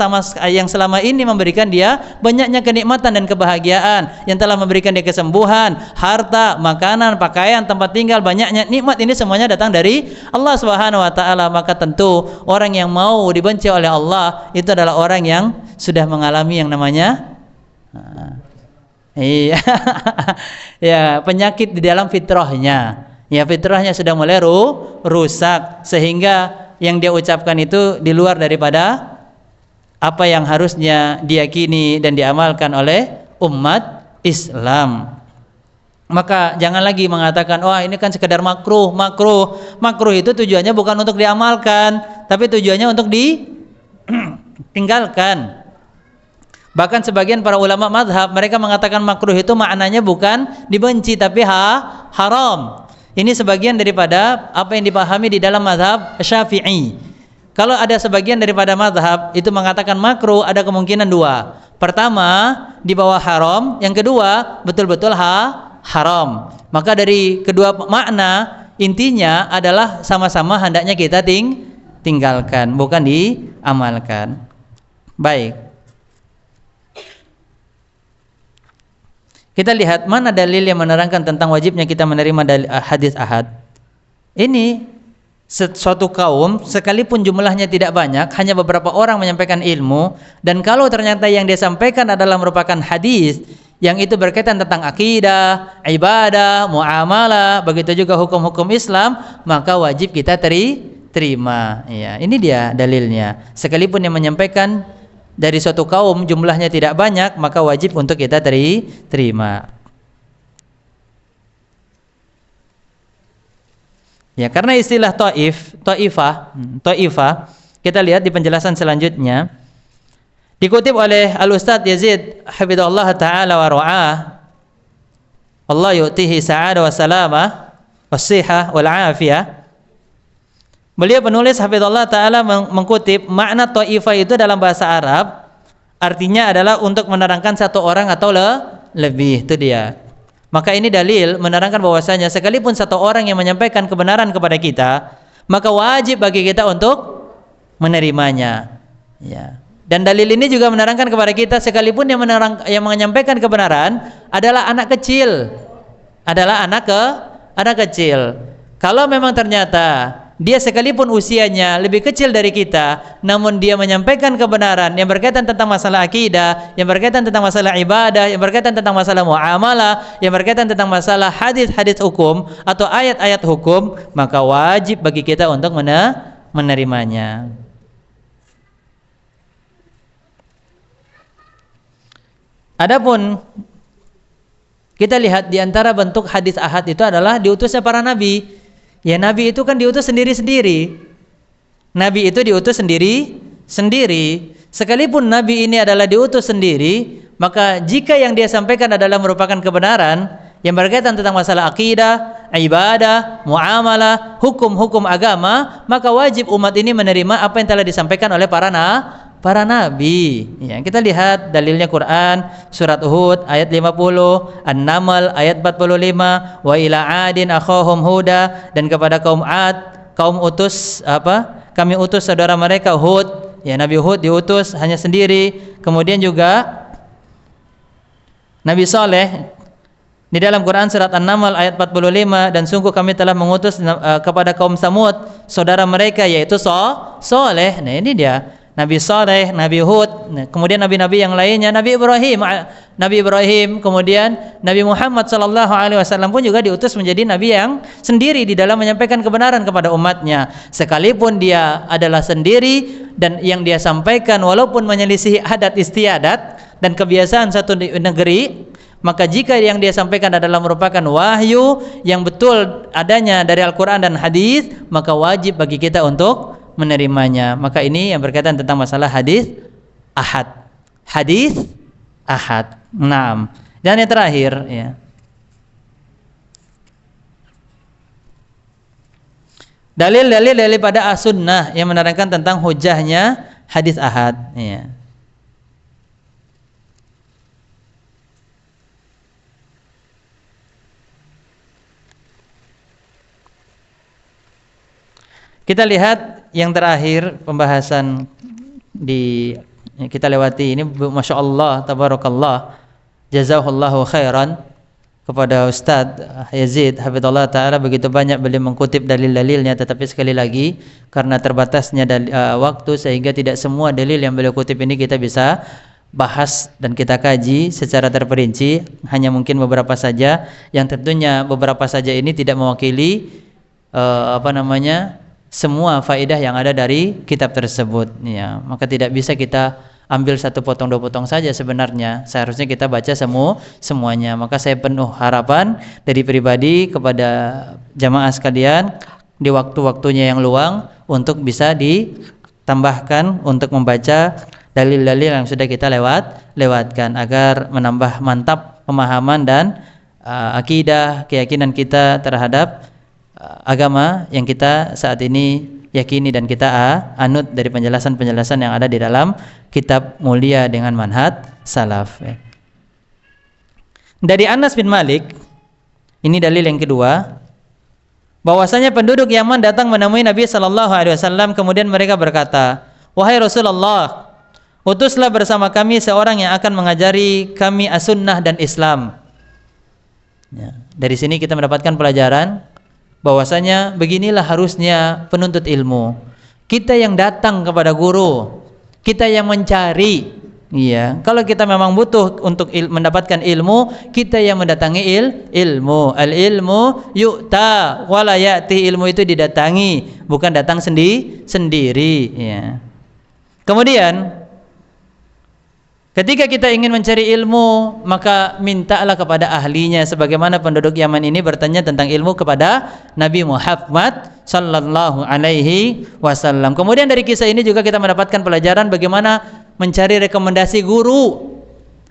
selama ini memberikan dia banyaknya kenikmatan dan kebahagiaan, yang telah memberikan dia kesembuhan, harta, makanan, pakaian, tempat tinggal. Banyaknya nikmat ini semuanya datang dari Allah Subhanahu wa taala. Maka tentu orang yang mau dibenci oleh Allah itu adalah orang yang sudah mengalami yang namanya ya, penyakit di dalam fitrahnya. Ya, fitrahnya sudah mulai rusak, sehingga yang dia ucapkan itu di luar daripada apa yang harusnya diyakini dan diamalkan oleh umat Islam. Maka jangan lagi mengatakan, wah ini kan sekedar makruh. Makruh itu tujuannya bukan untuk diamalkan, tapi tujuannya untuk ditinggalkan. Bahkan sebagian para ulama mazhab mereka mengatakan makruh itu maknanya bukan dibenci tapi haram. Ini sebagian daripada apa yang dipahami di dalam mazhab Syafi'i. Kalau ada sebagian daripada mazhab itu mengatakan makruh, ada kemungkinan dua. Pertama, di bawah haram. Yang kedua, betul-betul haram. Maka dari kedua makna, intinya adalah sama-sama hendaknya kita tinggalkan, bukan diamalkan. Baik. Kita lihat mana dalil yang menerangkan tentang wajibnya kita menerima hadis ahad. Ini suatu kaum, sekalipun jumlahnya tidak banyak, hanya beberapa orang menyampaikan ilmu, dan kalau ternyata yang dia sampaikan adalah merupakan hadis yang itu berkaitan tentang akidah, ibadah, muamalah, begitu juga hukum-hukum Islam, maka wajib kita terima. Ya, ini dia dalilnya. Sekalipun yang menyampaikan dari suatu kaum jumlahnya tidak banyak, maka wajib untuk kita terima. Ya, karena istilah ta'ifah, kita lihat di penjelasan selanjutnya. Dikutip oleh Al-Ustadz Yazid hafizahullah ta'ala wa ra'ah, Allah yu'tihi sa'adah wa salamah wa sihah wal afiyah. Beliau penulis hafizahullah ta'ala mengkutip makna ta'ifah itu dalam bahasa Arab artinya adalah untuk menerangkan satu orang atau lebih. Itu dia. Maka ini dalil menerangkan bahwasanya sekalipun satu orang yang menyampaikan kebenaran kepada kita, maka wajib bagi kita untuk menerimanya. Ya. Dan dalil ini juga menerangkan kepada kita sekalipun yang menyampaikan kebenaran adalah anak kecil. Anak kecil. Kalau memang ternyata dia sekalipun usianya lebih kecil dari kita, namun dia menyampaikan kebenaran yang berkaitan tentang masalah akidah, yang berkaitan tentang masalah ibadah, yang berkaitan tentang masalah muamalah, yang berkaitan tentang masalah hadis-hadis hukum atau ayat-ayat hukum, maka wajib bagi kita untuk menerimanya. Adapun kita lihat di antara bentuk hadis ahad itu adalah diutusnya para nabi. Ya, nabi itu kan diutus sendiri-sendiri. Nabi itu diutus sendiri-sendiri. Sekalipun nabi ini adalah diutus sendiri, maka jika yang dia sampaikan adalah merupakan kebenaran yang berkaitan tentang masalah akidah, ibadah, muamalah, hukum-hukum agama, maka wajib umat ini menerima apa yang telah disampaikan oleh para nabi. Ya, kita lihat dalilnya Quran surat Hud ayat 50, An-Naml ayat 45, wa ila adin akhahum huda, dan kepada kaum Ad kami utus saudara mereka Hud. Ya, Nabi Hud diutus hanya sendiri. Kemudian juga Nabi Saleh di dalam Quran surat An-Naml ayat 45, dan sungguh kami telah mengutus kepada kaum Samud saudara mereka yaitu Saleh. Nah, ini dia Nabi Saleh, Nabi Hud, kemudian nabi-nabi yang lainnya, Nabi Ibrahim, kemudian Nabi Muhammad SAW pun juga diutus menjadi nabi yang sendiri di dalam menyampaikan kebenaran kepada umatnya. Sekalipun dia adalah sendiri dan yang dia sampaikan walaupun menyelisihi adat istiadat dan kebiasaan satu negeri, maka jika yang dia sampaikan adalah merupakan wahyu yang betul adanya dari Al-Quran dan hadis, maka wajib bagi kita untuk menerimanya. Maka ini yang berkaitan tentang masalah hadis ahad. Hadis ahad. 6. Dan yang terakhir, ya. Dalil-dalil daripada as-sunnah yang menerangkan tentang hujahnya hadis ahad, ya. Kita lihat yang terakhir pembahasan kita lewati ini, Masya Allah, Tabarakallah, Jazakallahu khairan kepada Ustadz Yazid Hafidhullah Ta'ala. Begitu banyak beliau mengkutip dalil-dalilnya, tetapi sekali lagi karena terbatasnya waktu sehingga tidak semua dalil yang beliau kutip ini kita bisa bahas dan kita kaji secara terperinci. Hanya mungkin beberapa saja, yang tentunya beberapa saja ini tidak mewakili semua faedah yang ada dari kitab tersebut, ya. Maka tidak bisa kita ambil satu potong dua potong saja sebenarnya. Seharusnya kita baca semuanya. Maka saya penuh harapan dari pribadi kepada jamaah sekalian di waktu-waktunya yang luang untuk bisa ditambahkan untuk membaca dalil-dalil yang sudah kita lewatkan agar menambah mantap pemahaman dan akidah, keyakinan kita terhadap agama yang kita saat ini yakini dan kita anut dari penjelasan-penjelasan yang ada di dalam kitab mulia dengan manhaj salaf. Dari Anas bin Malik, ini dalil yang kedua, bahwasanya penduduk Yaman datang menemui Nabi SAW, kemudian mereka berkata, wahai Rasulullah, utuslah bersama kami seorang yang akan mengajari kami as-sunnah dan Islam. Ya, dari sini kita mendapatkan pelajaran bahwasanya beginilah harusnya penuntut ilmu. Kita yang datang kepada guru, kita yang mencari. Iya, kalau kita memang butuh untuk mendapatkan ilmu, kita yang mendatangi ilmu. Al-ilmu yu'ta wa la ya'ti, ilmu itu didatangi, bukan datang sendiri, ya. Kemudian ketika kita ingin mencari ilmu, maka mintalah kepada ahlinya, sebagaimana penduduk Yaman ini bertanya tentang ilmu kepada Nabi Muhammad sallallahu alaihi wasallam. Kemudian dari kisah ini juga kita mendapatkan pelajaran bagaimana mencari rekomendasi guru.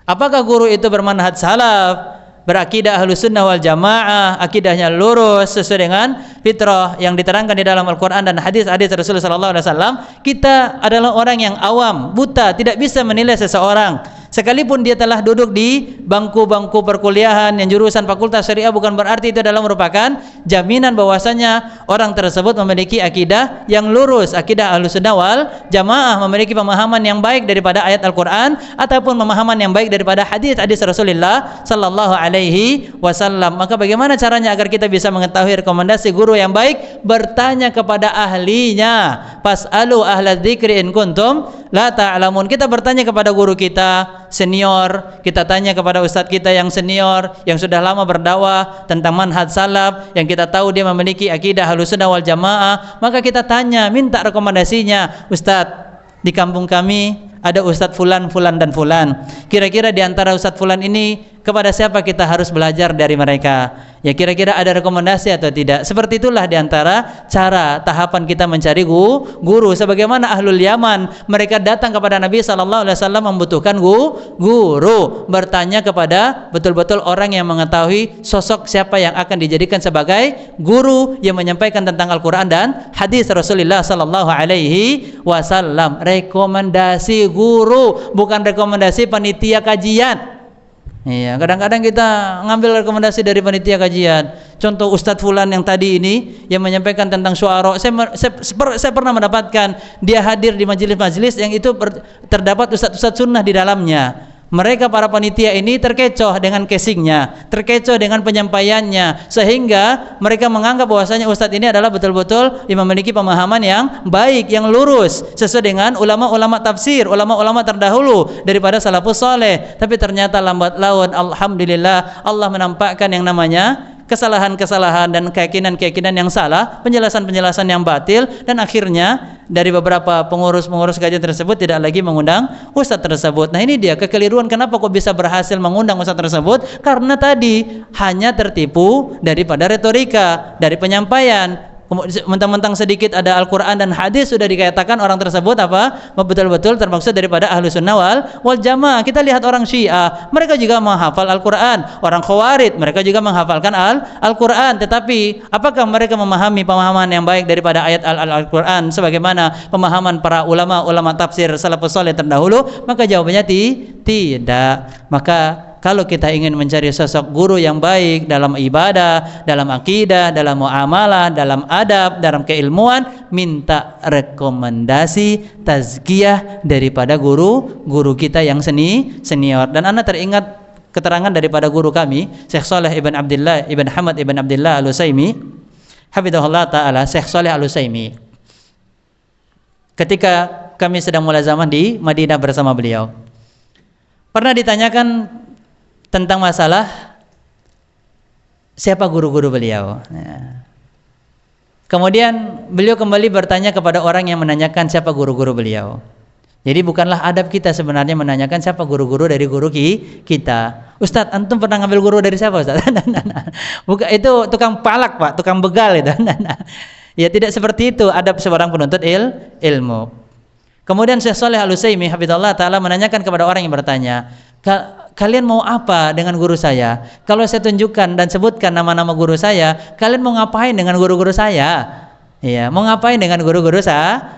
Apakah guru itu bermanhaj salaf, berakidah Ahlussunnah wal Jamaah, akidahnya lurus sesuai dengan fitrah yang diterangkan di dalam Al-Qur'an dan hadis-hadis Rasulullah sallallahu alaihi wasallam. Kita adalah orang yang awam, buta, tidak bisa menilai seseorang. Sekalipun dia telah duduk di bangku-bangku perkuliahan yang jurusan fakultas syariah, bukan berarti itu adalah merupakan jaminan bahwasanya orang tersebut memiliki akidah yang lurus, akidah Ahlussunnah wal Jamaah, memiliki pemahaman yang baik daripada ayat Al-Qur'an ataupun pemahaman yang baik daripada hadis-hadis Rasulullah sallallahu alaihi wasallam. Maka bagaimana caranya agar kita bisa mengetahui rekomendasi guru yang baik? Bertanya kepada ahlinya. Fas'alu ahla dzikri in kuntum la ta'lamun. Kita bertanya kepada guru kita senior, kita tanya kepada ustadz kita yang senior, yang sudah lama berdakwah tentang manhaj salaf, yang kita tahu dia memiliki akidah Ahlussunnah wal Jamaah. Maka kita tanya, minta rekomendasinya. Ustadz, di kampung kami ada ustadz fulan, fulan dan fulan. Kira-kira di antara ustadz fulan ini kepada siapa kita harus belajar dari mereka? Ya, kira-kira ada rekomendasi atau tidak? Seperti itulah di antara cara tahapan kita mencari guru. Sebagaimana Ahlul Yaman, mereka datang kepada Nabi SAW membutuhkan guru, bertanya kepada betul-betul orang yang mengetahui sosok siapa yang akan dijadikan sebagai guru yang menyampaikan tentang Al-Quran dan hadis Rasulullah SAW. Rekomendasi guru, bukan rekomendasi panitia kajian. Iya, kadang-kadang kita ngambil rekomendasi dari panitia kajian. Contoh Ustadz Fulan yang tadi ini yang menyampaikan tentang syu'ara. Saya pernah mendapatkan dia hadir di majelis-majelis yang itu terdapat ustadz-ustadz sunnah di dalamnya. Mereka para panitia ini terkecoh dengan casingnya, terkecoh dengan penyampaiannya, sehingga mereka menganggap bahwasanya ustadz ini adalah betul-betul yang memiliki pemahaman yang baik, yang lurus, sesuai dengan ulama-ulama tafsir, ulama-ulama terdahulu daripada salafus saleh. Tapi ternyata lambat laun, alhamdulillah, Allah menampakkan yang namanya kesalahan-kesalahan dan keyakinan-keyakinan yang salah, penjelasan-penjelasan yang batil, dan akhirnya dari beberapa pengurus-pengurus kajian tersebut tidak lagi mengundang ustadz tersebut. Nah, ini dia kekeliruan. Kenapa kok bisa berhasil mengundang ustadz tersebut? Karena tadi hanya tertipu daripada retorika, dari penyampaian. Mentang-mentang sedikit ada Al-Quran dan hadis sudah dikatakan orang tersebut apa? Betul-betul termaksud daripada Ahlussunnah wal Jamaah. Kita lihat orang Syiah, mereka juga menghafal Al-Quran. Orang Khawarij, mereka juga menghafalkan Al-Quran. Tetapi apakah mereka memahami pemahaman yang baik daripada ayat Al-Quran sebagaimana pemahaman para ulama tafsir salafus saleh terdahulu? Maka jawabannya tidak. Maka kalau kita ingin mencari sosok guru yang baik dalam ibadah, dalam akidah, dalam muamalah, dalam adab, dalam keilmuan, minta rekomendasi tazkiyah daripada guru kita yang senior. Dan Anda teringat keterangan daripada guru kami, Syekh Saleh ibn Abdullah ibn Hamad ibn Abdullah Al-Utsaimin, hafizahullah taala, Syekh Saleh Al-Utsaimin. Ketika kami sedang mulazamah di Madinah bersama beliau, pernah ditanyakan tentang masalah siapa guru-guru beliau. Ya. Kemudian beliau kembali bertanya kepada orang yang menanyakan siapa guru-guru beliau. Jadi bukanlah adab kita sebenarnya menanyakan siapa guru-guru dari guru kita. Ustadz, antum pernah ngambil guru dari siapa, Ustadz? Bukan, itu tukang palak, Pak, tukang begal itu. Ya, tidak seperti itu adab seorang penuntut ilmu. Kemudian Syekh Shalih Al-Utsaimin hafizallahu taala menanyakan kepada orang yang bertanya, kalian mau apa dengan guru saya? Kalau saya tunjukkan dan sebutkan nama-nama guru saya, kalian mau ngapain dengan guru-guru saya? Iya, mau ngapain dengan guru-guru saya?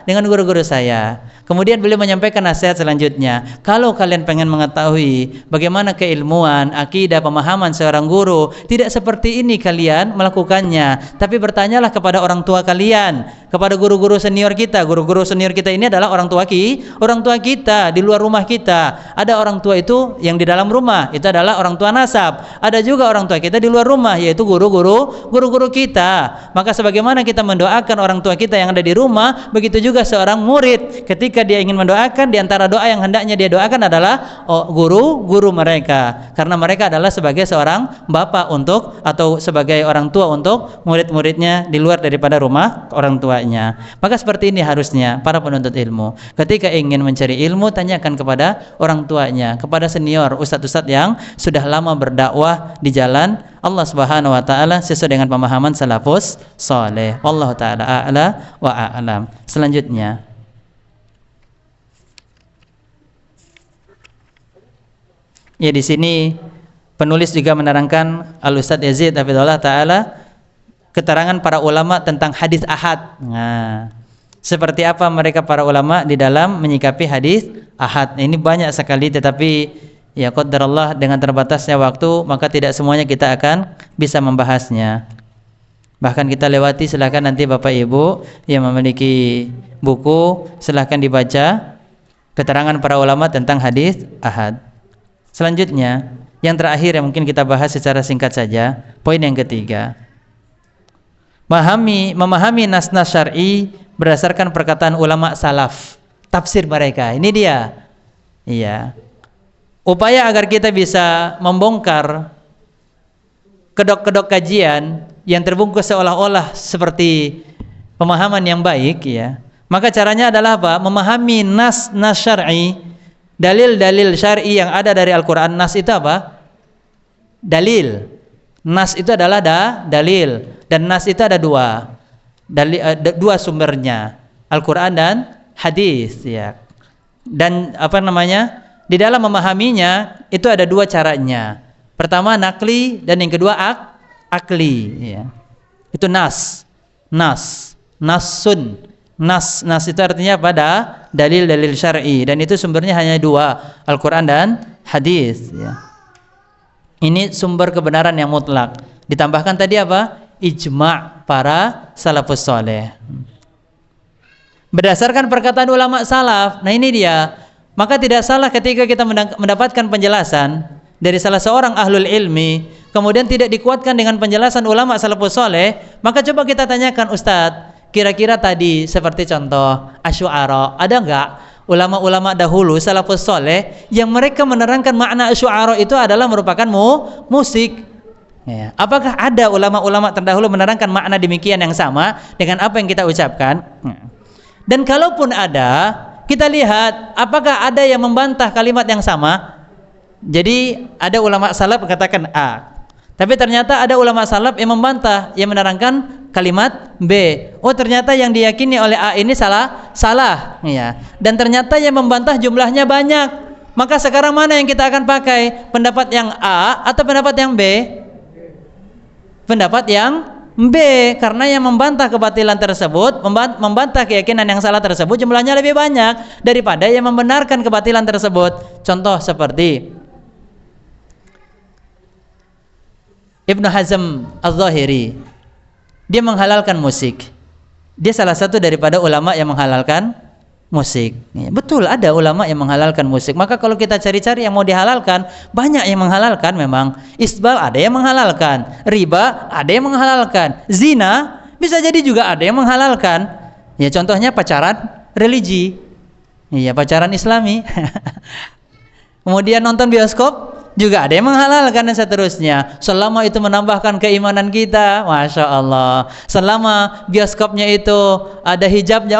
Kemudian beliau menyampaikan nasihat selanjutnya. Kalau kalian pengen mengetahui bagaimana keilmuan, akidah, pemahaman seorang guru, tidak seperti ini kalian melakukannya, tapi bertanyalah kepada orang tua kalian, kepada guru-guru senior kita. Guru-guru senior kita ini adalah orang tua kita di luar rumah kita. Ada orang tua itu yang di dalam rumah, itu adalah orang tua nasab. Ada juga orang tua kita di luar rumah, yaitu guru-guru kita. Maka sebagaimana kita mendoakan orang tua kita yang ada di rumah, begitu juga seorang murid ketika dia ingin mendoakan, di antara doa yang hendaknya dia doakan adalah guru mereka, karena mereka adalah sebagai seorang bapak untuk, atau sebagai orang tua untuk murid-muridnya di luar daripada rumah orang tuanya. Maka seperti ini harusnya para penuntut ilmu ketika ingin mencari ilmu, tanyakan kepada orang tuanya, kepada senior, ustadz-ustadz yang sudah lama berdakwah di jalan Allah Subhanahu wa taala sesuai dengan pemahaman salafus saleh. Wallahu taala a'la wa a'lam. Selanjutnya, ya, di sini penulis juga menerangkan Al-Ustadz Yazid hafizahullah taala keterangan para ulama tentang hadis ahad. Nah, seperti apa mereka para ulama di dalam menyikapi hadis ahad. Ini banyak sekali, tetapi ya qadarullah dengan terbatasnya waktu maka tidak semuanya kita akan bisa membahasnya. Bahkan kita lewati, silakan nanti Bapak Ibu yang memiliki buku silakan dibaca keterangan para ulama tentang hadis ahad. Selanjutnya, yang terakhir yang mungkin kita bahas secara singkat saja, poin yang ketiga. Memahami nas-nas syar'i berdasarkan perkataan ulama salaf, tafsir mereka. Ini dia. Iya. Upaya agar kita bisa membongkar kedok-kedok kajian yang terbungkus seolah-olah seperti pemahaman yang baik, ya. Maka caranya adalah apa? Memahami nas-nas syar'i, dalil-dalil syar'i yang ada dari Al-Qur'an. Nas itu apa? Dalil. Nas itu adalah dalil, dan nas itu ada dua. Dua sumbernya, Al-Qur'an dan hadis, ya. Dan di dalam memahaminya itu ada dua caranya. Pertama nakli, dan yang kedua akli, ya. Itu nasun. Nas itu artinya pada dalil-dalil syar'i, dan itu sumbernya hanya dua, Al-Qur'an dan hadis, ya. Ini sumber kebenaran yang mutlak. Ditambahkan tadi apa? Ijma' para salafus saleh. Berdasarkan perkataan ulama salaf. Nah ini dia. Maka tidak salah ketika kita mendapatkan penjelasan dari salah seorang ahlul ilmi, kemudian tidak dikuatkan dengan penjelasan ulama salafus saleh, maka coba kita tanyakan, Ustadz, kira-kira tadi seperti contoh asy'ara, ada enggak ulama-ulama dahulu salafus saleh yang mereka menerangkan makna asy'ara itu adalah merupakan musik? Ya. Apakah ada ulama-ulama terdahulu menerangkan makna demikian yang sama dengan apa yang kita ucapkan? Dan kalaupun ada, kita lihat apakah ada yang membantah kalimat yang sama. Jadi ada ulama salaf katakan A, tapi ternyata ada ulama salaf yang membantah, yang menerangkan kalimat B. Oh, ternyata yang diyakini oleh A ini salah, ya. Dan ternyata yang membantah jumlahnya banyak. Maka sekarang mana yang kita akan pakai? Pendapat yang A atau pendapat yang B? Pendapat yang B, karena yang membantah kebatilan tersebut, membantah keyakinan yang salah tersebut jumlahnya lebih banyak daripada yang membenarkan kebatilan tersebut. Contoh seperti Ibnu Hazm Az-Zahiri, dia menghalalkan musik. Dia salah satu daripada ulama yang menghalalkan musik. Ya, betul, ada ulama yang menghalalkan musik. Maka kalau kita cari-cari yang mau dihalalkan, banyak yang menghalalkan memang. Isbal ada yang menghalalkan, riba ada yang menghalalkan, zina bisa jadi juga ada yang menghalalkan. Ya, contohnya pacaran religi. Iya, pacaran Islami. Kemudian nonton bioskop juga ada yang menghalalkan, dan seterusnya. Selama itu menambahkan keimanan kita, Masya Allah. Selama bioskopnya itu ada hijabnya,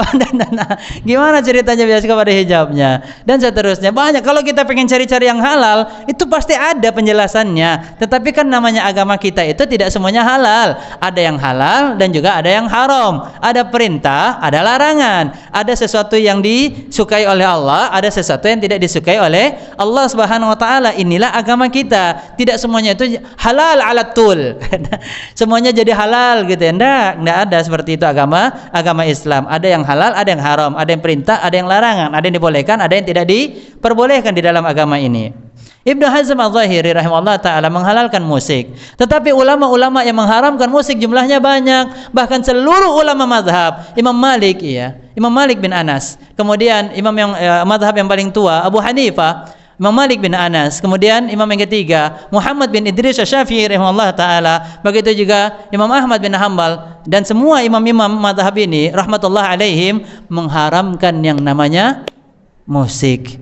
gimana ceritanya bioskop ada hijabnya, dan seterusnya. Banyak. Kalau kita pengen cari-cari yang halal, itu pasti ada penjelasannya. Tetapi kan namanya agama kita itu tidak semuanya halal. Ada yang halal dan juga ada yang haram. Ada perintah, ada larangan. Ada sesuatu yang disukai oleh Allah, ada sesuatu yang tidak disukai oleh Allah Subhanahu wa taala. Inilah agama kita. Tidak semuanya itu halal ala tul. Semuanya jadi halal gitu ya. Enggak ada seperti itu agama Islam. Ada yang halal, ada yang haram, ada yang perintah, ada yang larangan, ada yang dibolehkan, ada yang tidak diperbolehkan di dalam agama ini. Ibnu Hazm Az-Zahiri rahimahullah ta'ala menghalalkan musik, tetapi ulama-ulama yang mengharamkan musik jumlahnya banyak. Bahkan seluruh ulama mazhab, Imam Malik bin Anas, kemudian imam yang mazhab yang paling tua Abu Hanifah, Imam Malik bin Anas, kemudian imam yang ketiga Muhammad bin Idris Asy-Syafi'i rahimahullah ta'ala, begitu juga Imam Ahmad bin Hanbal, dan semua imam-imam mazhab ini rahmatullah alaihim mengharamkan yang namanya musik.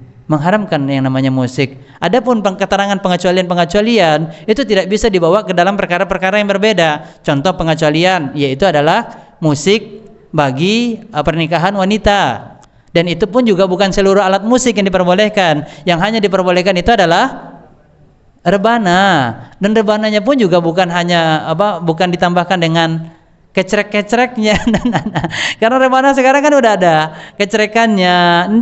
Adapun keterangan pengecualian itu tidak bisa dibawa ke dalam perkara-perkara yang berbeda. Contoh pengecualian yaitu adalah musik bagi pernikahan wanita. Dan itu pun juga bukan seluruh alat musik yang diperbolehkan. Yang hanya diperbolehkan itu adalah rebana. Dan rebananya pun juga bukan ditambahkan dengan kecrek-kecreknya. Karena rebana sekarang kan udah ada kecrekannya.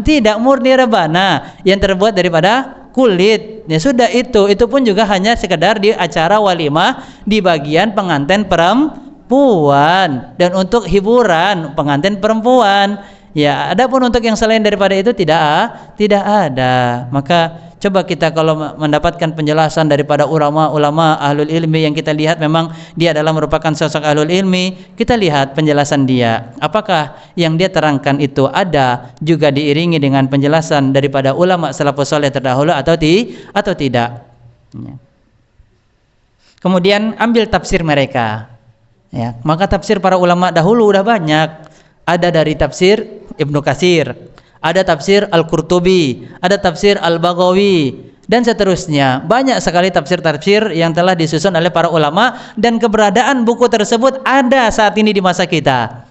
Tidak, murni rebana yang terbuat daripada kulit. Ya sudah, itu pun juga hanya sekedar di acara walimah di bagian pengantin perempuan dan untuk hiburan pengantin perempuan. Ya, adapun untuk yang selain daripada itu tidak ada. Maka coba kita kalau mendapatkan penjelasan daripada ulama-ulama ahlul ilmi yang kita lihat memang dia adalah merupakan sosok ahlul ilmi, kita lihat penjelasan dia. Apakah yang dia terangkan itu ada juga diiringi dengan penjelasan daripada ulama salafus saleh terdahulu atau tidak? Ya. Kemudian ambil tafsir mereka. Ya, maka tafsir para ulama dahulu udah banyak. Ada dari tafsir Ibnu Katsir, ada tafsir Al-Qurtubi, ada tafsir Al-Baghawi, dan seterusnya. Banyak sekali tafsir-tafsir yang telah disusun oleh para ulama, dan keberadaan buku tersebut ada saat ini di masa kita.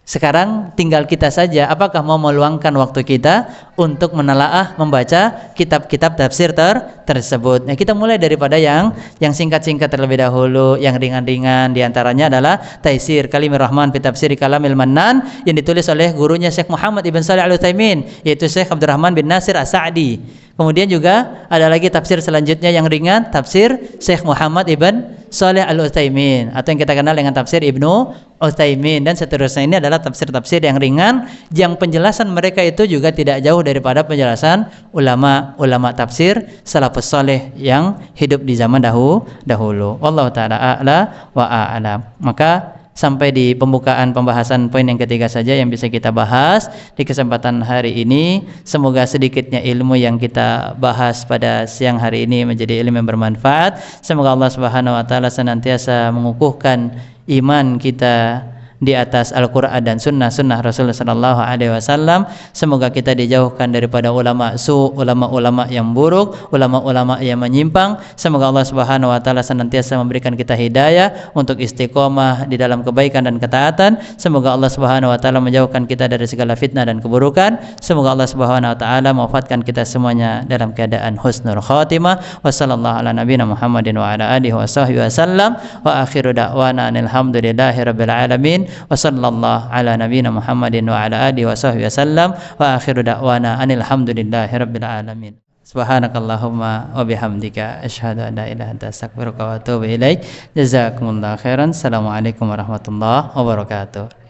Sekarang tinggal kita saja apakah mau meluangkan waktu kita untuk menelaah membaca kitab-kitab tafsir tersebut. Nah, kita mulai daripada yang singkat-singkat terlebih dahulu, yang ringan-ringan. Di antaranya adalah Taisir Kalimur Rahman fi Tafsir Kalamil Mannan yang ditulis oleh gurunya Syekh Muhammad ibn Shalih Al-Utsaimin, yaitu Syekh Abdurrahman bin Nasir As-Sa'di. Kemudian juga ada lagi tafsir selanjutnya yang ringan, tafsir Syekh Muhammad ibn Shalih Al-Utsaimin, atau yang kita kenal dengan tafsir Ibnu Utsaimin, dan seterusnya. Ini adalah tafsir-tafsir yang ringan, yang penjelasan mereka itu juga tidak jauh daripada penjelasan ulama tafsir salafus saleh yang hidup di zaman dahulu. Wallahu taala a'la wa a'lam. Maka sampai di pembukaan pembahasan poin yang ketiga saja yang bisa kita bahas di kesempatan hari ini. Semoga sedikitnya ilmu yang kita bahas pada siang hari ini menjadi ilmu yang bermanfaat. Semoga Allah Subhanahu wa taala senantiasa mengukuhkan iman kita di atas Al-Quran dan sunnah Rasulullah Sallallahu Alaihi Wasallam. Semoga kita dijauhkan daripada ulama-ulama yang buruk, ulama-ulama yang menyimpang. Semoga Allah Subhanahu Wa Taala senantiasa memberikan kita hidayah untuk istiqomah di dalam kebaikan dan ketaatan. Semoga Allah Subhanahu Wa Taala menjauhkan kita dari segala fitnah dan keburukan. Semoga Allah Subhanahu Wa Taala mewafatkan kita semuanya dalam keadaan husnul khatimah. Wassallallahu ala nabiyina Muhammadin wa ala alihi wasahbihi wasallam. Wa akhiru da'wana alhamdulillahi rabbil alamin. Wa sallallahu ala nabiyina Muhammadin wa ala alihi wa sahbihi wasallam. Wa akhiru da'wana alhamdulillahi rabbil alamin. Subhanakallahumma wa bihamdika asyhadu an la ilaha illa anta astaghfiruka wa atubu ilaik. Jazakumullahu khairan. Assalamualaikum warahmatullahi wabarakatuh.